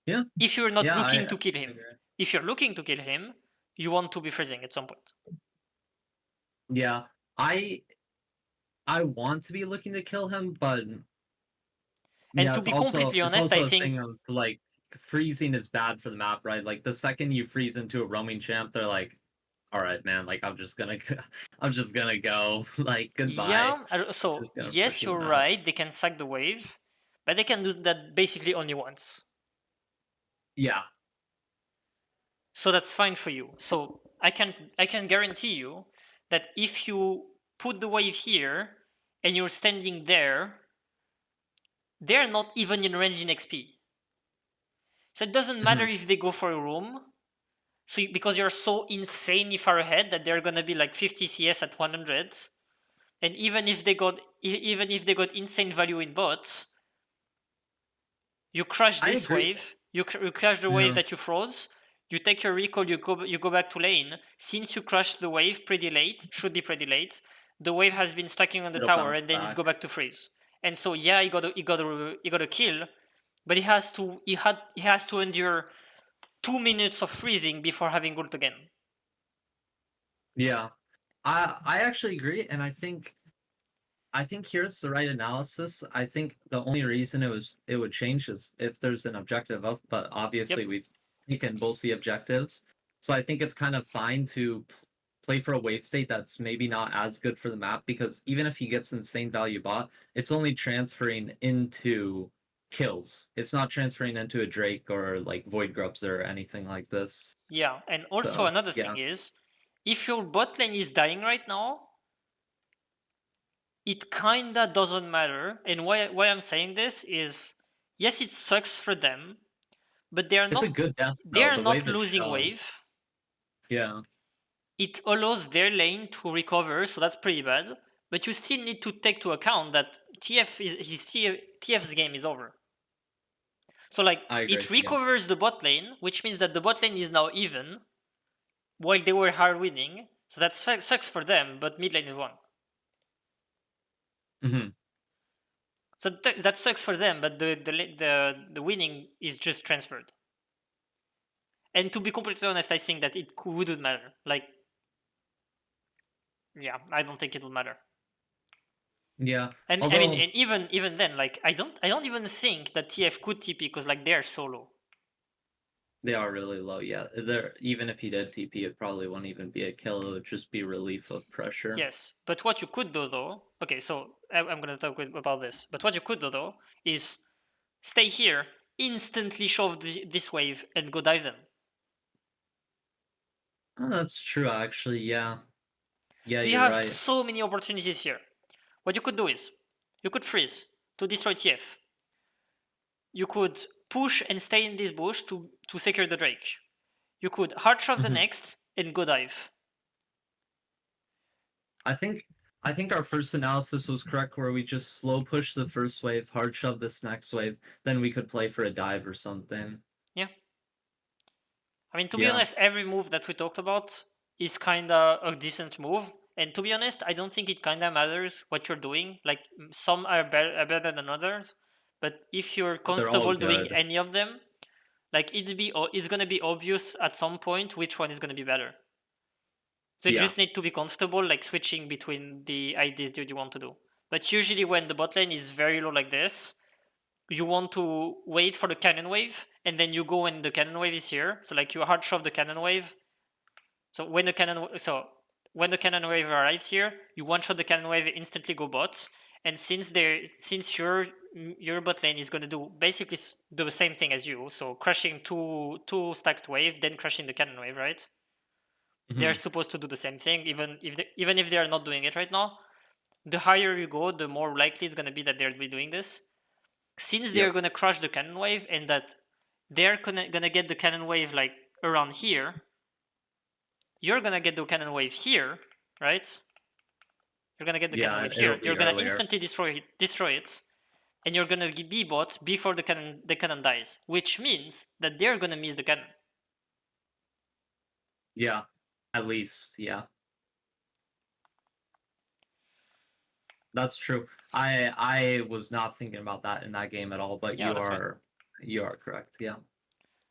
Yeah. If you're not Yeah, looking to kill I him. agree. If you're looking to kill him, you want to be freezing at some point. Yeah. I I want to be looking to kill him, but And yeah, to be completely it's honest, I also a think, thing of like freezing is bad for the map, right? Like the second you freeze into a roaming champ, they're like, "All right, man, like I'm just gonna I'm just gonna go. Like goodbye. yeah, I'm so just gonna push yes, the you're map." right, they can sack the wave, but they can do that basically only once. Yeah. So that's fine for you. So I can guarantee you that if you put the wave here and you're standing there, they're not even in range in XP. So it doesn't matter Mhm. if they go for a room. So because you're so insanely far ahead that they're gonna be like 50 CS at 100, and even if they got insane value in bots, you crush I this agree. wave, you crush the wave Yeah. that you froze, you take your recall, you go back to lane. Since you crushed the wave pretty late, should be pretty late, the wave has been stacking on the It'll tower bounce and then it's back. go back to freeze. And so yeah, he got a kill, but he has to endure 2 minutes of freezing before having ult again. Yeah. I actually agree, and I think here's the right analysis. I think the only reason it would change is if there's an objective of, but Yep. obviously we've taken both the objectives. So I think it's kind of fine to play for a wave state that's maybe not as good for the map because even if he gets insane value bot, it's only transferring into kills. It's not transferring into a Drake or like Void Grubs or anything like this. Yeah, and also So another thing yeah, is, if your bot lane is dying right now, it kinda doesn't matter. And why I'm saying this is, yes, it sucks for them, but they are it's a not good death they though. are The way not that losing shoved. wave. Yeah. It allows their lane to recover, so that's pretty bad. But you still need to take to account that TF's game is over. So like I agree. it Yeah. recovers the bot lane, which means that the bot lane is now even, while they were hard winning. So that sucks for them, but mid lane is won. Hmm. So that sucks for them, but the winning is just transferred. And to be completely honest, I think that it wouldn't matter. Like, yeah, I don't think it will matter. Yeah. And I mean, Although and even then, like, I don't even think that TF could TP because like they're solo. they are really low, yeah. They're even if he did TP, it probably wouldn't even be a kill. It would just be relief of pressure. Yes, but what you could do though, okay, so I'm gonna talk about this. But what you could do though is stay here, instantly shove this wave, and go dive them. Oh, that's true, actually. Yeah. Yeah, So you you're have right. so many opportunities here. What you could do is you could freeze to destroy TF. You could push and stay in this bush to secure the Drake. You could hard shove the Hmm. next and go dive. I think I think our first analysis was correct, where we just slow push the first wave, hard shove this next wave, then we could play for a dive or something. Yeah. I mean, to be Yeah, honest, every move that we talked about is kinda a decent move. And to be honest, I don't think it kinda matters what you're doing. Like some are better than others, but if you're they're all comfortable doing good. any of them, like it's gonna be obvious at some point which one is gonna be better. So you Yeah. just need to be comfortable, like switching between the ideas that you want to do. But usually, when the bot lane is very low like this, you want to wait for the cannon wave, and then you go when the cannon wave is here. So like you hard shove the cannon wave. So when the cannon wave arrives here, you one shot the cannon wave, instantly go bot. And since your bot lane is gonna do basically the same thing as you, so crushing two stacked wave, then crushing the cannon wave, right? They're Hmm. supposed to do the same thing, even if they are not doing it right now. The higher you go, the more likely it's gonna be that they'll be doing this. Since they're Yep. gonna crush the cannon wave and that they're gonna get the cannon wave like around here, you're gonna get the cannon wave here, right? You're gonna get the cannon Yeah, wave it'll here. You're be gonna earlier. instantly destroy it, and you're gonna be bot before the cannon dies, which means that they're gonna miss the cannon. Yeah. At least, yeah. That's true. I was not thinking about that in that game at all, but Yeah, that's fine. you are correct. Yeah.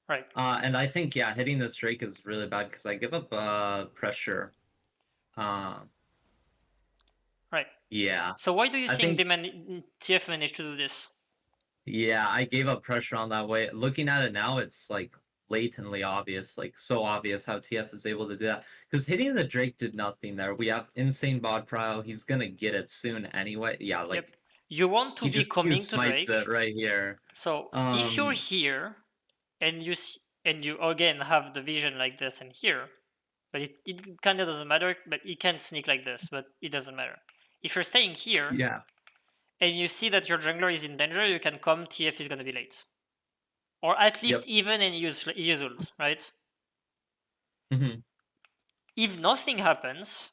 Right, And I think yeah, hitting this Drake is really bad because I give up pressure. Uh, right. yeah. So why do you I think think TF managed to do this? yeah, I gave up pressure on that way. Looking at it now, it's like blatantly obvious, like so obvious how TF is able to do that. Because hitting the Drake did nothing there. We have insane bot prio. He's gonna get it soon anyway. Yeah, Yep. like You want to he be just coming use to smites Drake. it right here. So if you're Um, here and you again have the vision like this and here, but it kind of doesn't matter. But it can sneak like this, but it doesn't matter. If you're staying here yeah. and you see that your jungler is in danger, you can come. TF is gonna be late, or at least Yep. even and use ult, right? Hmm. If nothing happens,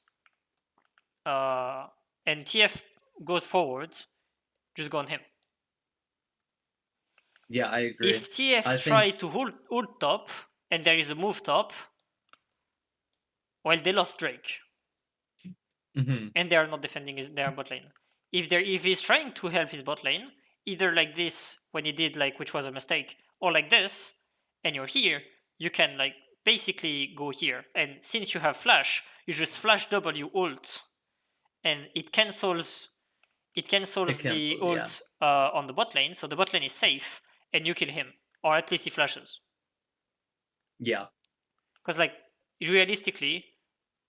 uh, and TF goes forward, just go on him. Yeah, I agree. If I TFs think. try to ult top and there is a move top, well, they lost Drake Hmm. and they are not defending their bot lane. If he's trying to help his bot lane, either like this when he did like which was a mistake, or like this, and you're here, you can like basically go here. And since you have flash, you just flash W ult, and it It cancels the cancels. Yeah. ult on the bot lane, so the bot lane is safe, and you kill him, or at least he flashes. Yeah. Because like realistically,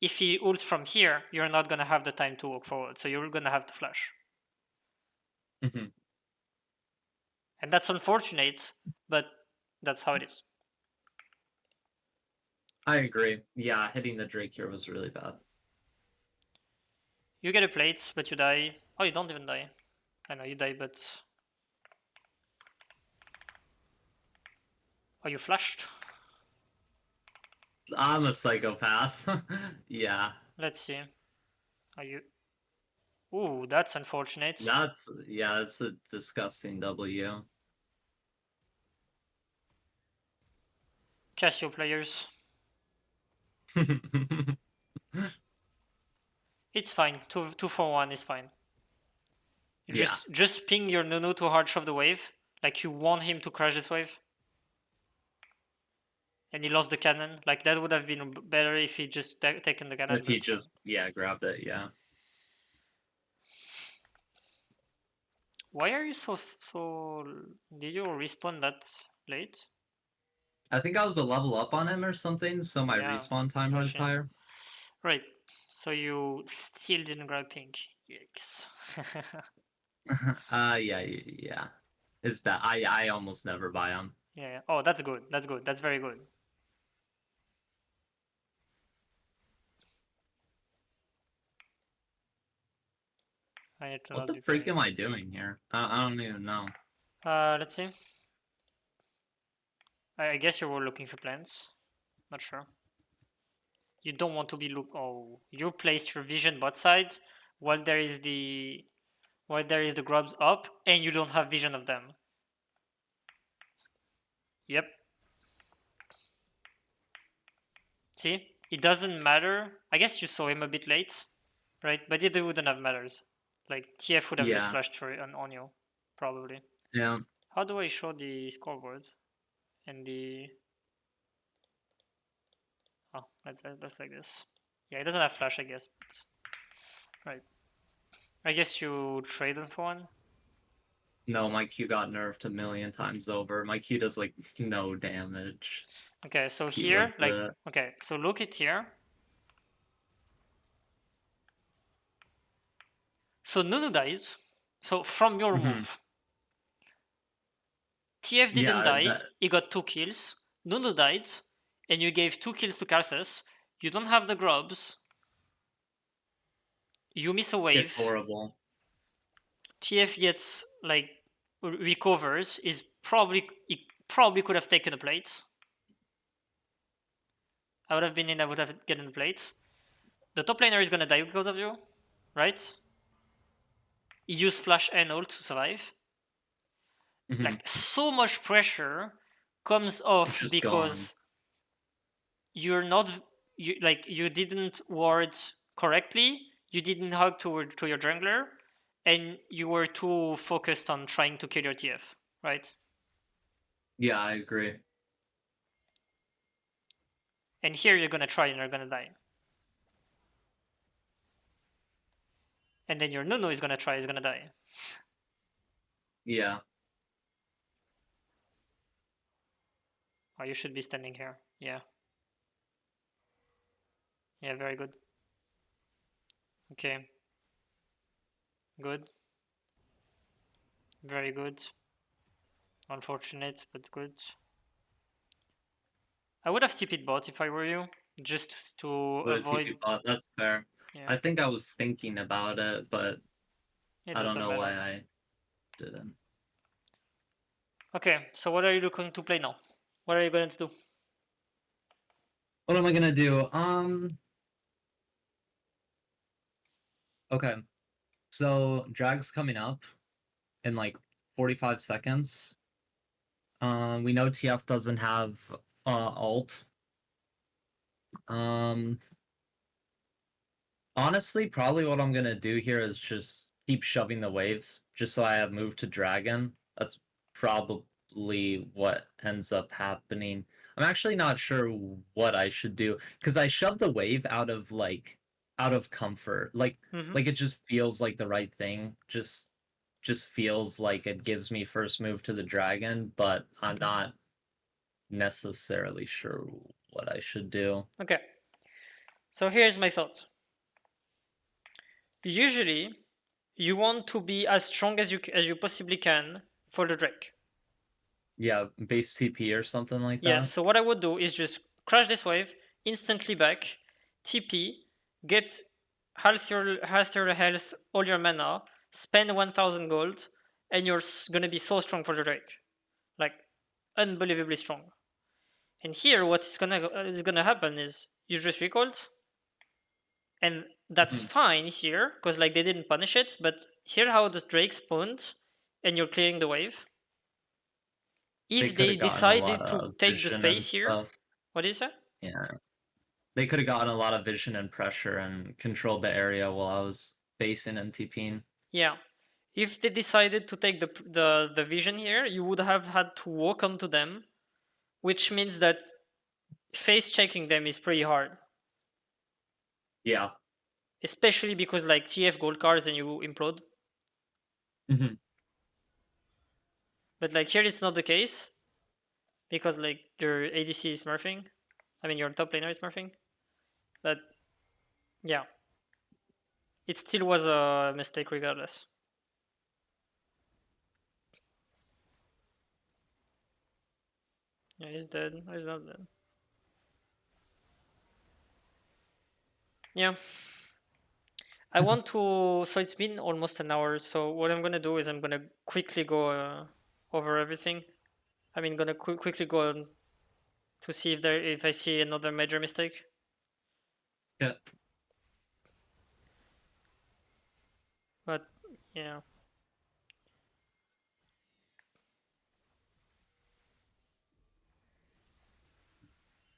if he ults from here, you're not gonna have the time to walk forward, so you're gonna have to flash, Hmm. and that's unfortunate, but that's how it is. I agree. Yeah, hitting the Drake here was really bad. You get a plate, but you die. Oh, you don't even die. I know you die, but oh, you flashed. I'm a psychopath. Yeah. Let's see. Are you? Ooh, that's unfortunate. That's a disgusting W. Casio players. It's fine. Two for one is fine. You Yeah. just ping your Nunu to hard shove the wave, like you want him to crash this wave. And he lost the cannon. Like that would have been better if he just taken the cannon, If but he it's fine. just grabbed it, yeah. Why are you so? Did you respawn that late? I think I was a level up on him or something, so my Yeah. respawn time Oh was shit. higher. Right. So you still didn't grab pink. Yikes. Yeah. It's bad. I almost never buy them. Yeah. Oh, that's good. That's good. That's very good. I need to What not the be freak playing. am I doing here? I don't even know. Let's see. I guess you were looking for plants. Not sure. You don't want to be look. Oh, you placed your vision bot side while there is the grubs up, and you don't have vision of them. Yep. See, it doesn't matter. I guess you saw him a bit late, right? But it wouldn't have mattered. Like TF would have just Yeah. flashed through on you, probably. Yeah. How do I show the scoreboard and the? Oh, that's like this. Yeah, it doesn't have flash, I guess. But... Right. I guess you trade them for one. No, my Q got nerfed a million times over. My Q does like no damage. Okay, so He here, lives like, it. okay, so look at here. So Nunu dies. So from your Mhm. move, TF didn't Yeah, die. that He got 2 kills. Nunu died, and you gave 2 kills to Karthus. You don't have the grubs. You miss a it's wave. horrible. TF gets like recovers. Is probably he probably could have taken a plate. I would have been in. I would have gotten the plate. The top laner is gonna die because of you, right? He used flash and ult to survive. Hmm. Like so much pressure comes It's off just gone. because you're not you didn't ward correctly, you didn't hug to your jungler, and you were too focused on trying to kill your TF, right? Yeah, I agree. And here you're gonna try and you're gonna die. And then your Nunu is gonna try, is gonna die. Yeah. Oh, you should be standing here. Yeah. Yeah, very good. Okay. Good. Very good. Unfortunate, but good. I would have TP'd bot if I were you, just to With a avoid. TP bot, that's fair. Yeah, I think I was thinking about it, but it I don't doesn't know why matter. I didn't. Okay, so what are you looking to play now? What are you going to do? What am I gonna do? Okay. So drag's coming up in like 45 seconds. We know TF doesn't have ult. Um, Honestly, probably what I'm gonna do here is just keep shoving the waves, just so I have moved to dragon. That's probably what ends up happening. I'm actually not sure what I should do because I shoved the wave out of comfort. Mm-hmm. Like it just feels like the right thing. Just feels like it gives me first move to the dragon, but I'm not necessarily sure what I should do. Okay, so here's my thoughts. Usually, you want to be as strong as you possibly can for the Drake. Yeah, base TP or something like Yeah, that. so what I would do is just crash this wave, instantly back, TP, get half your health, all your mana, spend 1000 gold, and you're gonna be so strong for the Drake. Like, unbelievably strong. And here, what's gonna happen is you just recalled, and that's Mhm. fine here because like they didn't punish it. But here, how the Drake spawned, and you're clearing the wave. They If could they have gotten a lot decided to of take the vision and space here, stuff. what is that? Yeah. They could have gotten a lot of vision and pressure and controlled the area while I was basing and TPing. Yeah, If they decided to take the vision here, you would have had to walk onto them, which means that face checking them is pretty hard. Yeah. Especially because like TF gold cards and you implode. Hmm. But like here it's not the case because like your ADC is smurfing. I mean your top laner is smurfing. But yeah, it still was a mistake regardless. Yeah, he's dead. No, he's not dead. Yeah. I want to. So it's been almost an hour. So what I'm gonna do is I'm gonna quickly go over everything. I mean, gonna quickly go on to see if I see another major mistake. Yeah. But yeah,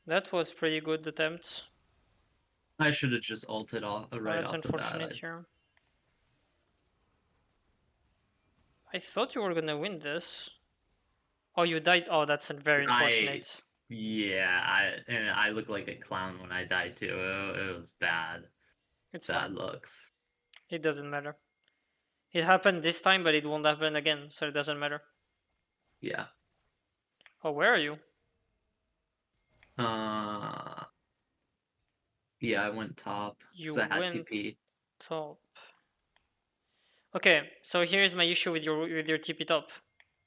that was pretty good attempt. I should have just ulted off right That's off the bat. unfortunate here. I thought you were gonna win this. Oh, you died. Oh, that's very I unfortunate. yeah, and I look like a clown when I died too. It was bad. It's Bad fine. looks. It doesn't matter. It happened this time, but it won't happen again, so it doesn't matter. Yeah. Oh, where are you? Uh yeah, I went top You because I had went TP. top. Okay, so here's my issue with your TP top.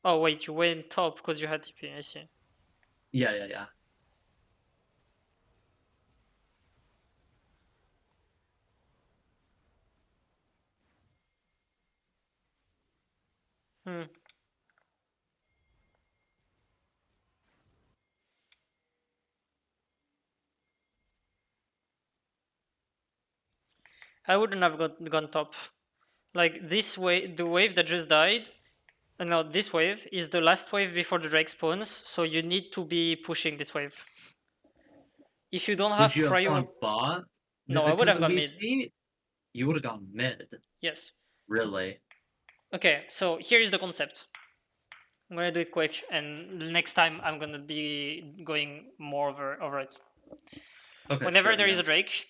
Oh wait, you went top because you had TP. I see. Yeah, yeah, yeah. Hmm. I wouldn't have gone top. Like this wave, the wave that just died. No, this wave is the last wave before the Drake spawns, so you need to be pushing this wave. If you don't Would have you have prior, gone bot? no, I would Because have gone we mid. see you would have gone mid. Yes. Really? Okay, so here is the concept. I'm gonna do it quick, and next time I'm gonna be going more over it. Okay, Whenever sure, there is yeah. a Drake,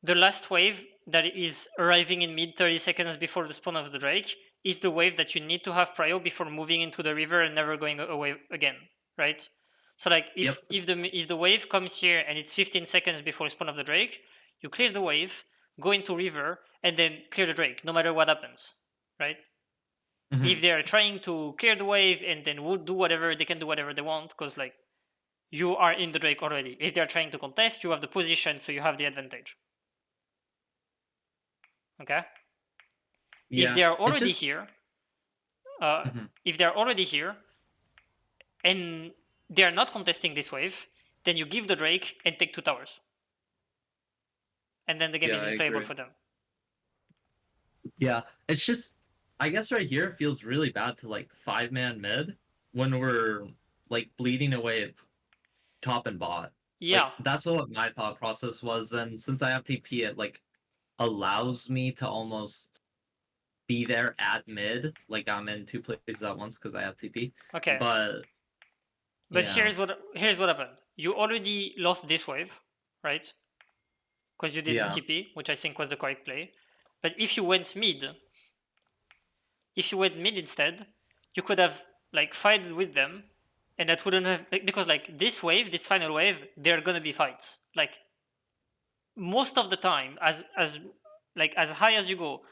the last wave that is arriving in mid 30 seconds before the spawn of the Drake is the wave that you need to have prio before moving into the river and never going away again, right? So like Yep. if the wave comes here and it's 15 seconds before the spawn of the Drake, you clear the wave, go into river, and then clear the Drake, no matter what happens, right? If Hmm. they are trying to clear the wave and then would do whatever they can do whatever they want, because like you are in the Drake already. If they are trying to contest, you have the position, so you have the advantage. Okay. If Yeah. they are It's already just here, mhm. if they are already here and they are not contesting this wave, then you give the Drake and take 2 towers, and then the game Yeah, is I unplayable agree. for them. Yeah. It's just I guess right here it feels really bad to like 5-man mid when we're like bleeding away top and bot. Yeah. Like that's what my thought process was, and since I have TP, it like allows me to almost be there at mid. Like I'm in two places at once because I have TP. Okay. But But yeah, here's what happened. You already lost this wave, right? Because you didn't yeah. TP, which I think was the correct play. But if you went mid instead, you could have like fighted with them, and that wouldn't have because like this wave, this final wave, there are gonna be fights. Like most of the time, as high as you go,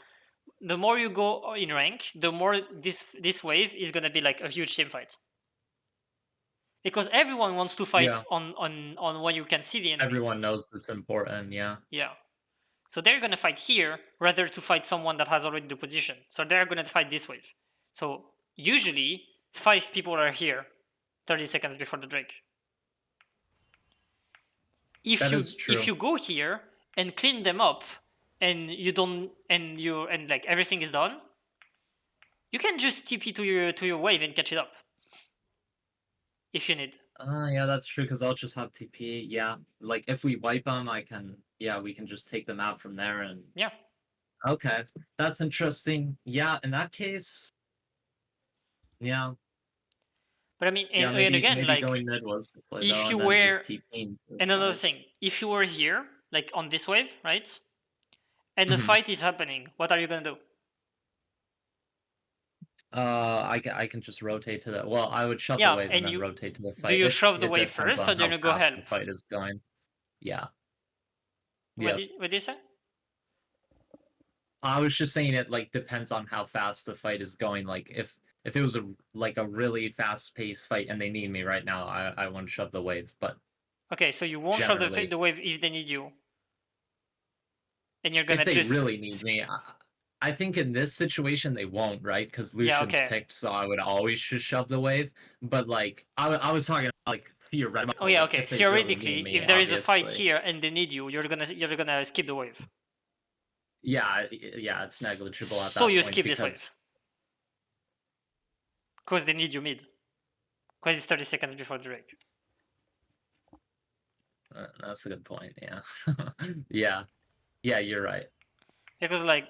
the more you go in rank, the more this wave is gonna be like a huge team fight. Because everyone wants to fight Yeah. on when you can see the enemy. Everyone knows it's important, yeah. Yeah. So they're gonna fight here rather to fight someone that has already the position. So they're gonna fight this wave. So usually 5 people are here 30 seconds before the Drake. If That you is if true. you go here and clean them up and you don't and like everything is done, you can just TP to your wave and catch it up if you need. Yeah, that's true because I'll just have TP. Yeah, like if we wipe them, I can. Yeah, we can just take them out from there and Yeah. Okay, that's interesting. Yeah, in that case, yeah, But I mean, yeah, and maybe again, maybe like going mid was the play though, if you and then were just TPing to the another side. thing, if you were here, like on this wave, right, and the Hmm. fight is happening, what are you gonna do? I can just rotate to the. Well, I would shut the Yeah, wave and and then you rotate to the do fight. you shove the It wave depends first or on do how you go fast help? the fight is going. Yeah. Yep. What did you say? I was just saying it like depends on how fast the fight is going. Like if it was a really fast paced fight and they need me right now, I wouldn't shove the wave. But Okay, so you won't shove generally, the wave if they need you, and you're if gonna they just really need me, I think in this situation they won't, right? Because yeah, Lucian's okay. picked, so I would always just shove the wave. But like I was talking like Oh theoretical, yeah, like okay. if they really need Theoretically, me, if there is a fight obviously. here and they need you, you're gonna skip the wave. Yeah, yeah, it's negligible at So that you point skip this because wave because they need you mid. Because it's 30 seconds before Drake. that's a good point. Yeah, yeah, yeah, you're right. Because like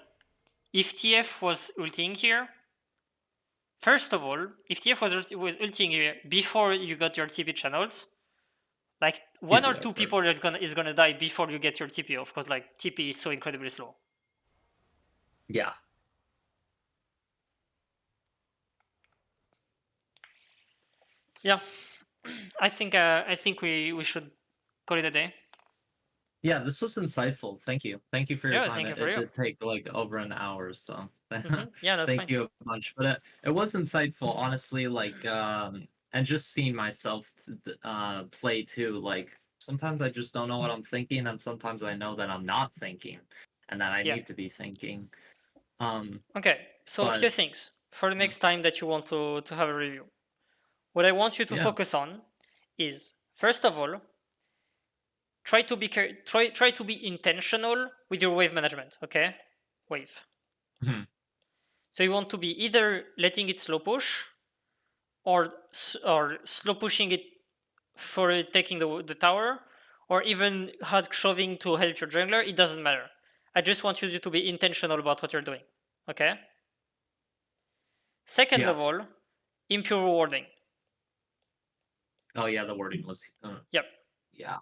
if TF was ulting here, first of all, if TF was ulting here before you got your TP channels, like He'd one be or there two people first. is gonna die before you get your TP off, because like TP is so incredibly slow. Yeah. Yeah, I think we should call it a day. Yeah, this was insightful. Thank you. Thank you for your Yeah, time. thank you It, for it you. did take like over an hour, so Yeah, that's thank fine. you a bunch. But it was insightful, honestly. Like, and just seeing myself play too. Like, sometimes I just don't know what I'm thinking, and sometimes I know that I'm not thinking, and that I Yeah. need to be thinking. Um, Okay. So a few but things for the yeah, next time that you want to have a review. What I want you to yeah. focus on is first of all, try to be intentional with your wave management. Okay, wave. Mhm. So you want to be either letting it slow push or slow pushing it for it taking the tower, or even hard shoving to help your jungler. It doesn't matter. I just want you to be intentional about what you're doing. Okay. Second Yeah. of all, improve warding. Oh yeah, the wording was. Yep. Yeah.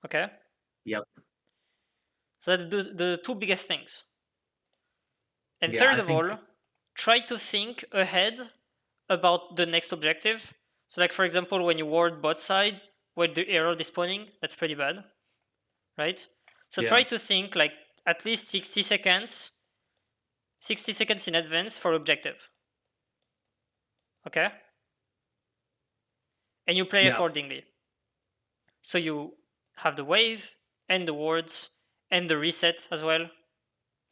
Okay. Yep. So that's the two biggest things. And Yeah. third I of all, think. try to think ahead about the next objective. So, like for example, when you ward bot side, where the arrow is spawning, that's pretty bad, right? So try Yeah. to think like at least 60 seconds in advance for objective. Okay? And you play Yeah. accordingly. So you have the wave and the wards and the reset as well.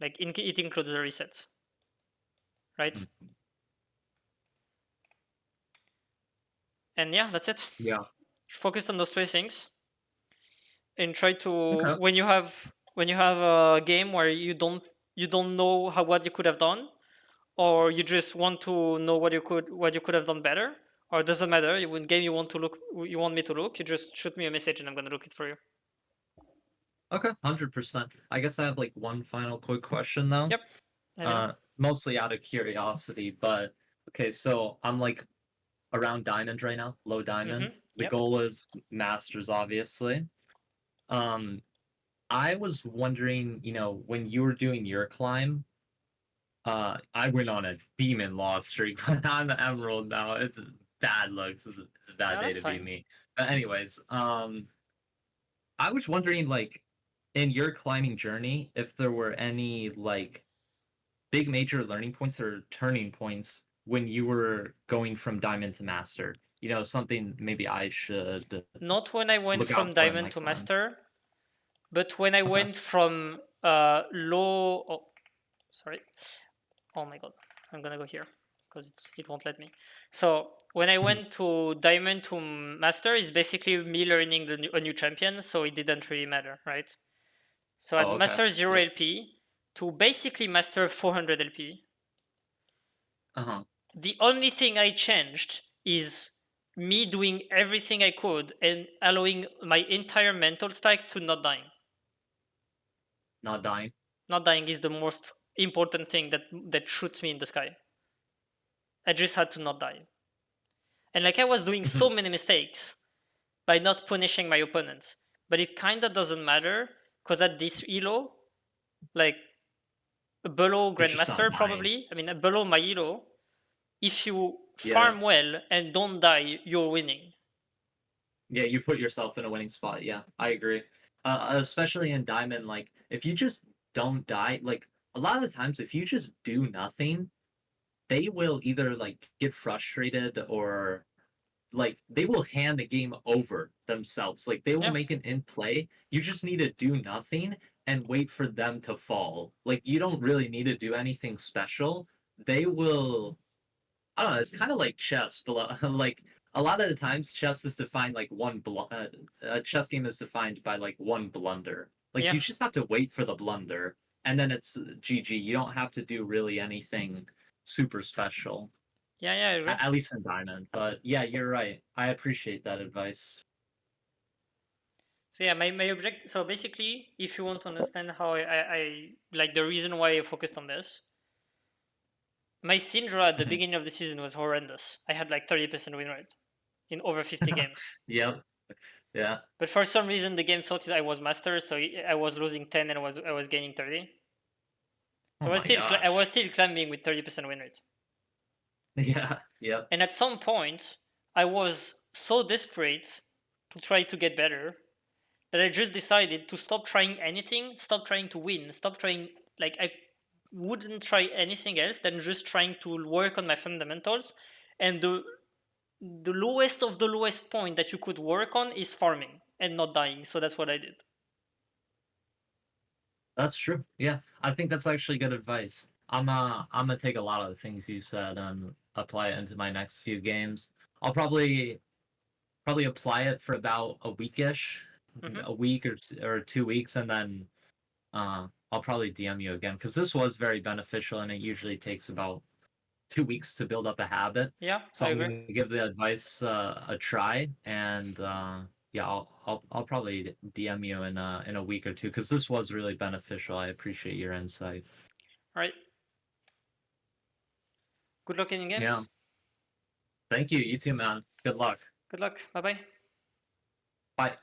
Like it includes the resets, right? Mhm. And yeah, that's it. Yeah. Focus on those three things and try to Okay. when you have a game where you don't know how what you could have done, or you just want to know what you could have done better, or it doesn't matter. You in game you want me to look, you just shoot me a message and I'm gonna look it for you. Okay, 100%. I guess I have like one final quick question though. Yep. Let me know. Mostly out of curiosity, but okay, so I'm like around diamond right now, low diamond. The Yep. goal is masters, obviously. Um, I was wondering, when you were doing your climb, I went on a demon loss streak, but I'm an emerald now. It's bad looks. It's a bad Yeah, day that's to be fine. me. But anyways, I was wondering, like, in your climbing journey, if there were any like big major learning points or turning points when you were going from diamond to master. Something maybe I should Not when I went look out from for in diamond my to climb. master, but when I Okay. went from low. Oh, sorry. Oh my god, I'm gonna go here because it won't let me. So when I Mhm. went to diamond to master, it's basically me learning a new champion, so it didn't really matter, right? So at Oh, okay. master 0 Yep. LP to basically master 400 LP, Uh-huh. the only thing I changed is me doing everything I could and allowing my entire mental stack to not dying. Not dying. Not dying is the most important thing that shoots me in the sky. I just had to not die. And like I was doing so Mhm. many mistakes by not punishing my opponents. But it kinda doesn't matter because at this elo, like below You're just not Grandmaster dying. probably, I mean below my elo, if you Yeah. farm well and don't die, you're winning. Yeah, you put yourself in a winning spot. Yeah, I agree. Especially in Diamond, like if you just don't die, like a lot of the times, if you just do nothing, they will either like get frustrated or like they will hand the game over themselves. Like they will Yeah, make an in play. You just need to do nothing and wait for them to fall. Like you don't really need to do anything special. They will I don't know. It's kind of like chess, but like a lot of the times, chess is defined like a chess game is defined by like one blunder. Like yeah, you just have to wait for the blunder, and then it's GG. You don't have to do really anything super special, yeah, yeah, I agree. at least in Diamond. But yeah, you're right. I appreciate that advice. So yeah, my object. So basically, if you want to understand how I like the reason why I focused on this, my Syndra at the Mhm. beginning of the season was horrendous. I had like 30% win rate in over 50 games. Yep. Yeah. But for some reason, the game thought I was master, so I was losing 10 and I was gaining 30. Oh So my I was gosh. still climbing with 30% win rate. Yeah. Yep. And at some point, I was so desperate to try to get better that I just decided to stop trying anything, stop trying to win, stop trying. Like, I wouldn't try anything else than just trying to work on my fundamentals. And the lowest of the lowest point that you could work on is farming and not dying. So that's what I did. That's true. Yeah, I think that's actually good advice. I'm gonna take a lot of the things you said and apply it into my next few games. I'll probably apply it for about a weekish, Hmm. a week or 2 weeks, and then I'll probably DM you again because this was very beneficial, and it usually takes about 2 weeks to build up a habit. Yeah, So I I'm agree. gonna give the advice a try, and yeah, I'll probably DM you in a week or two because this was really beneficial. I appreciate your insight. All right. Good luck in Yeah. games. Thank you. You too, man. Good luck. Good luck. Bye bye. Bye.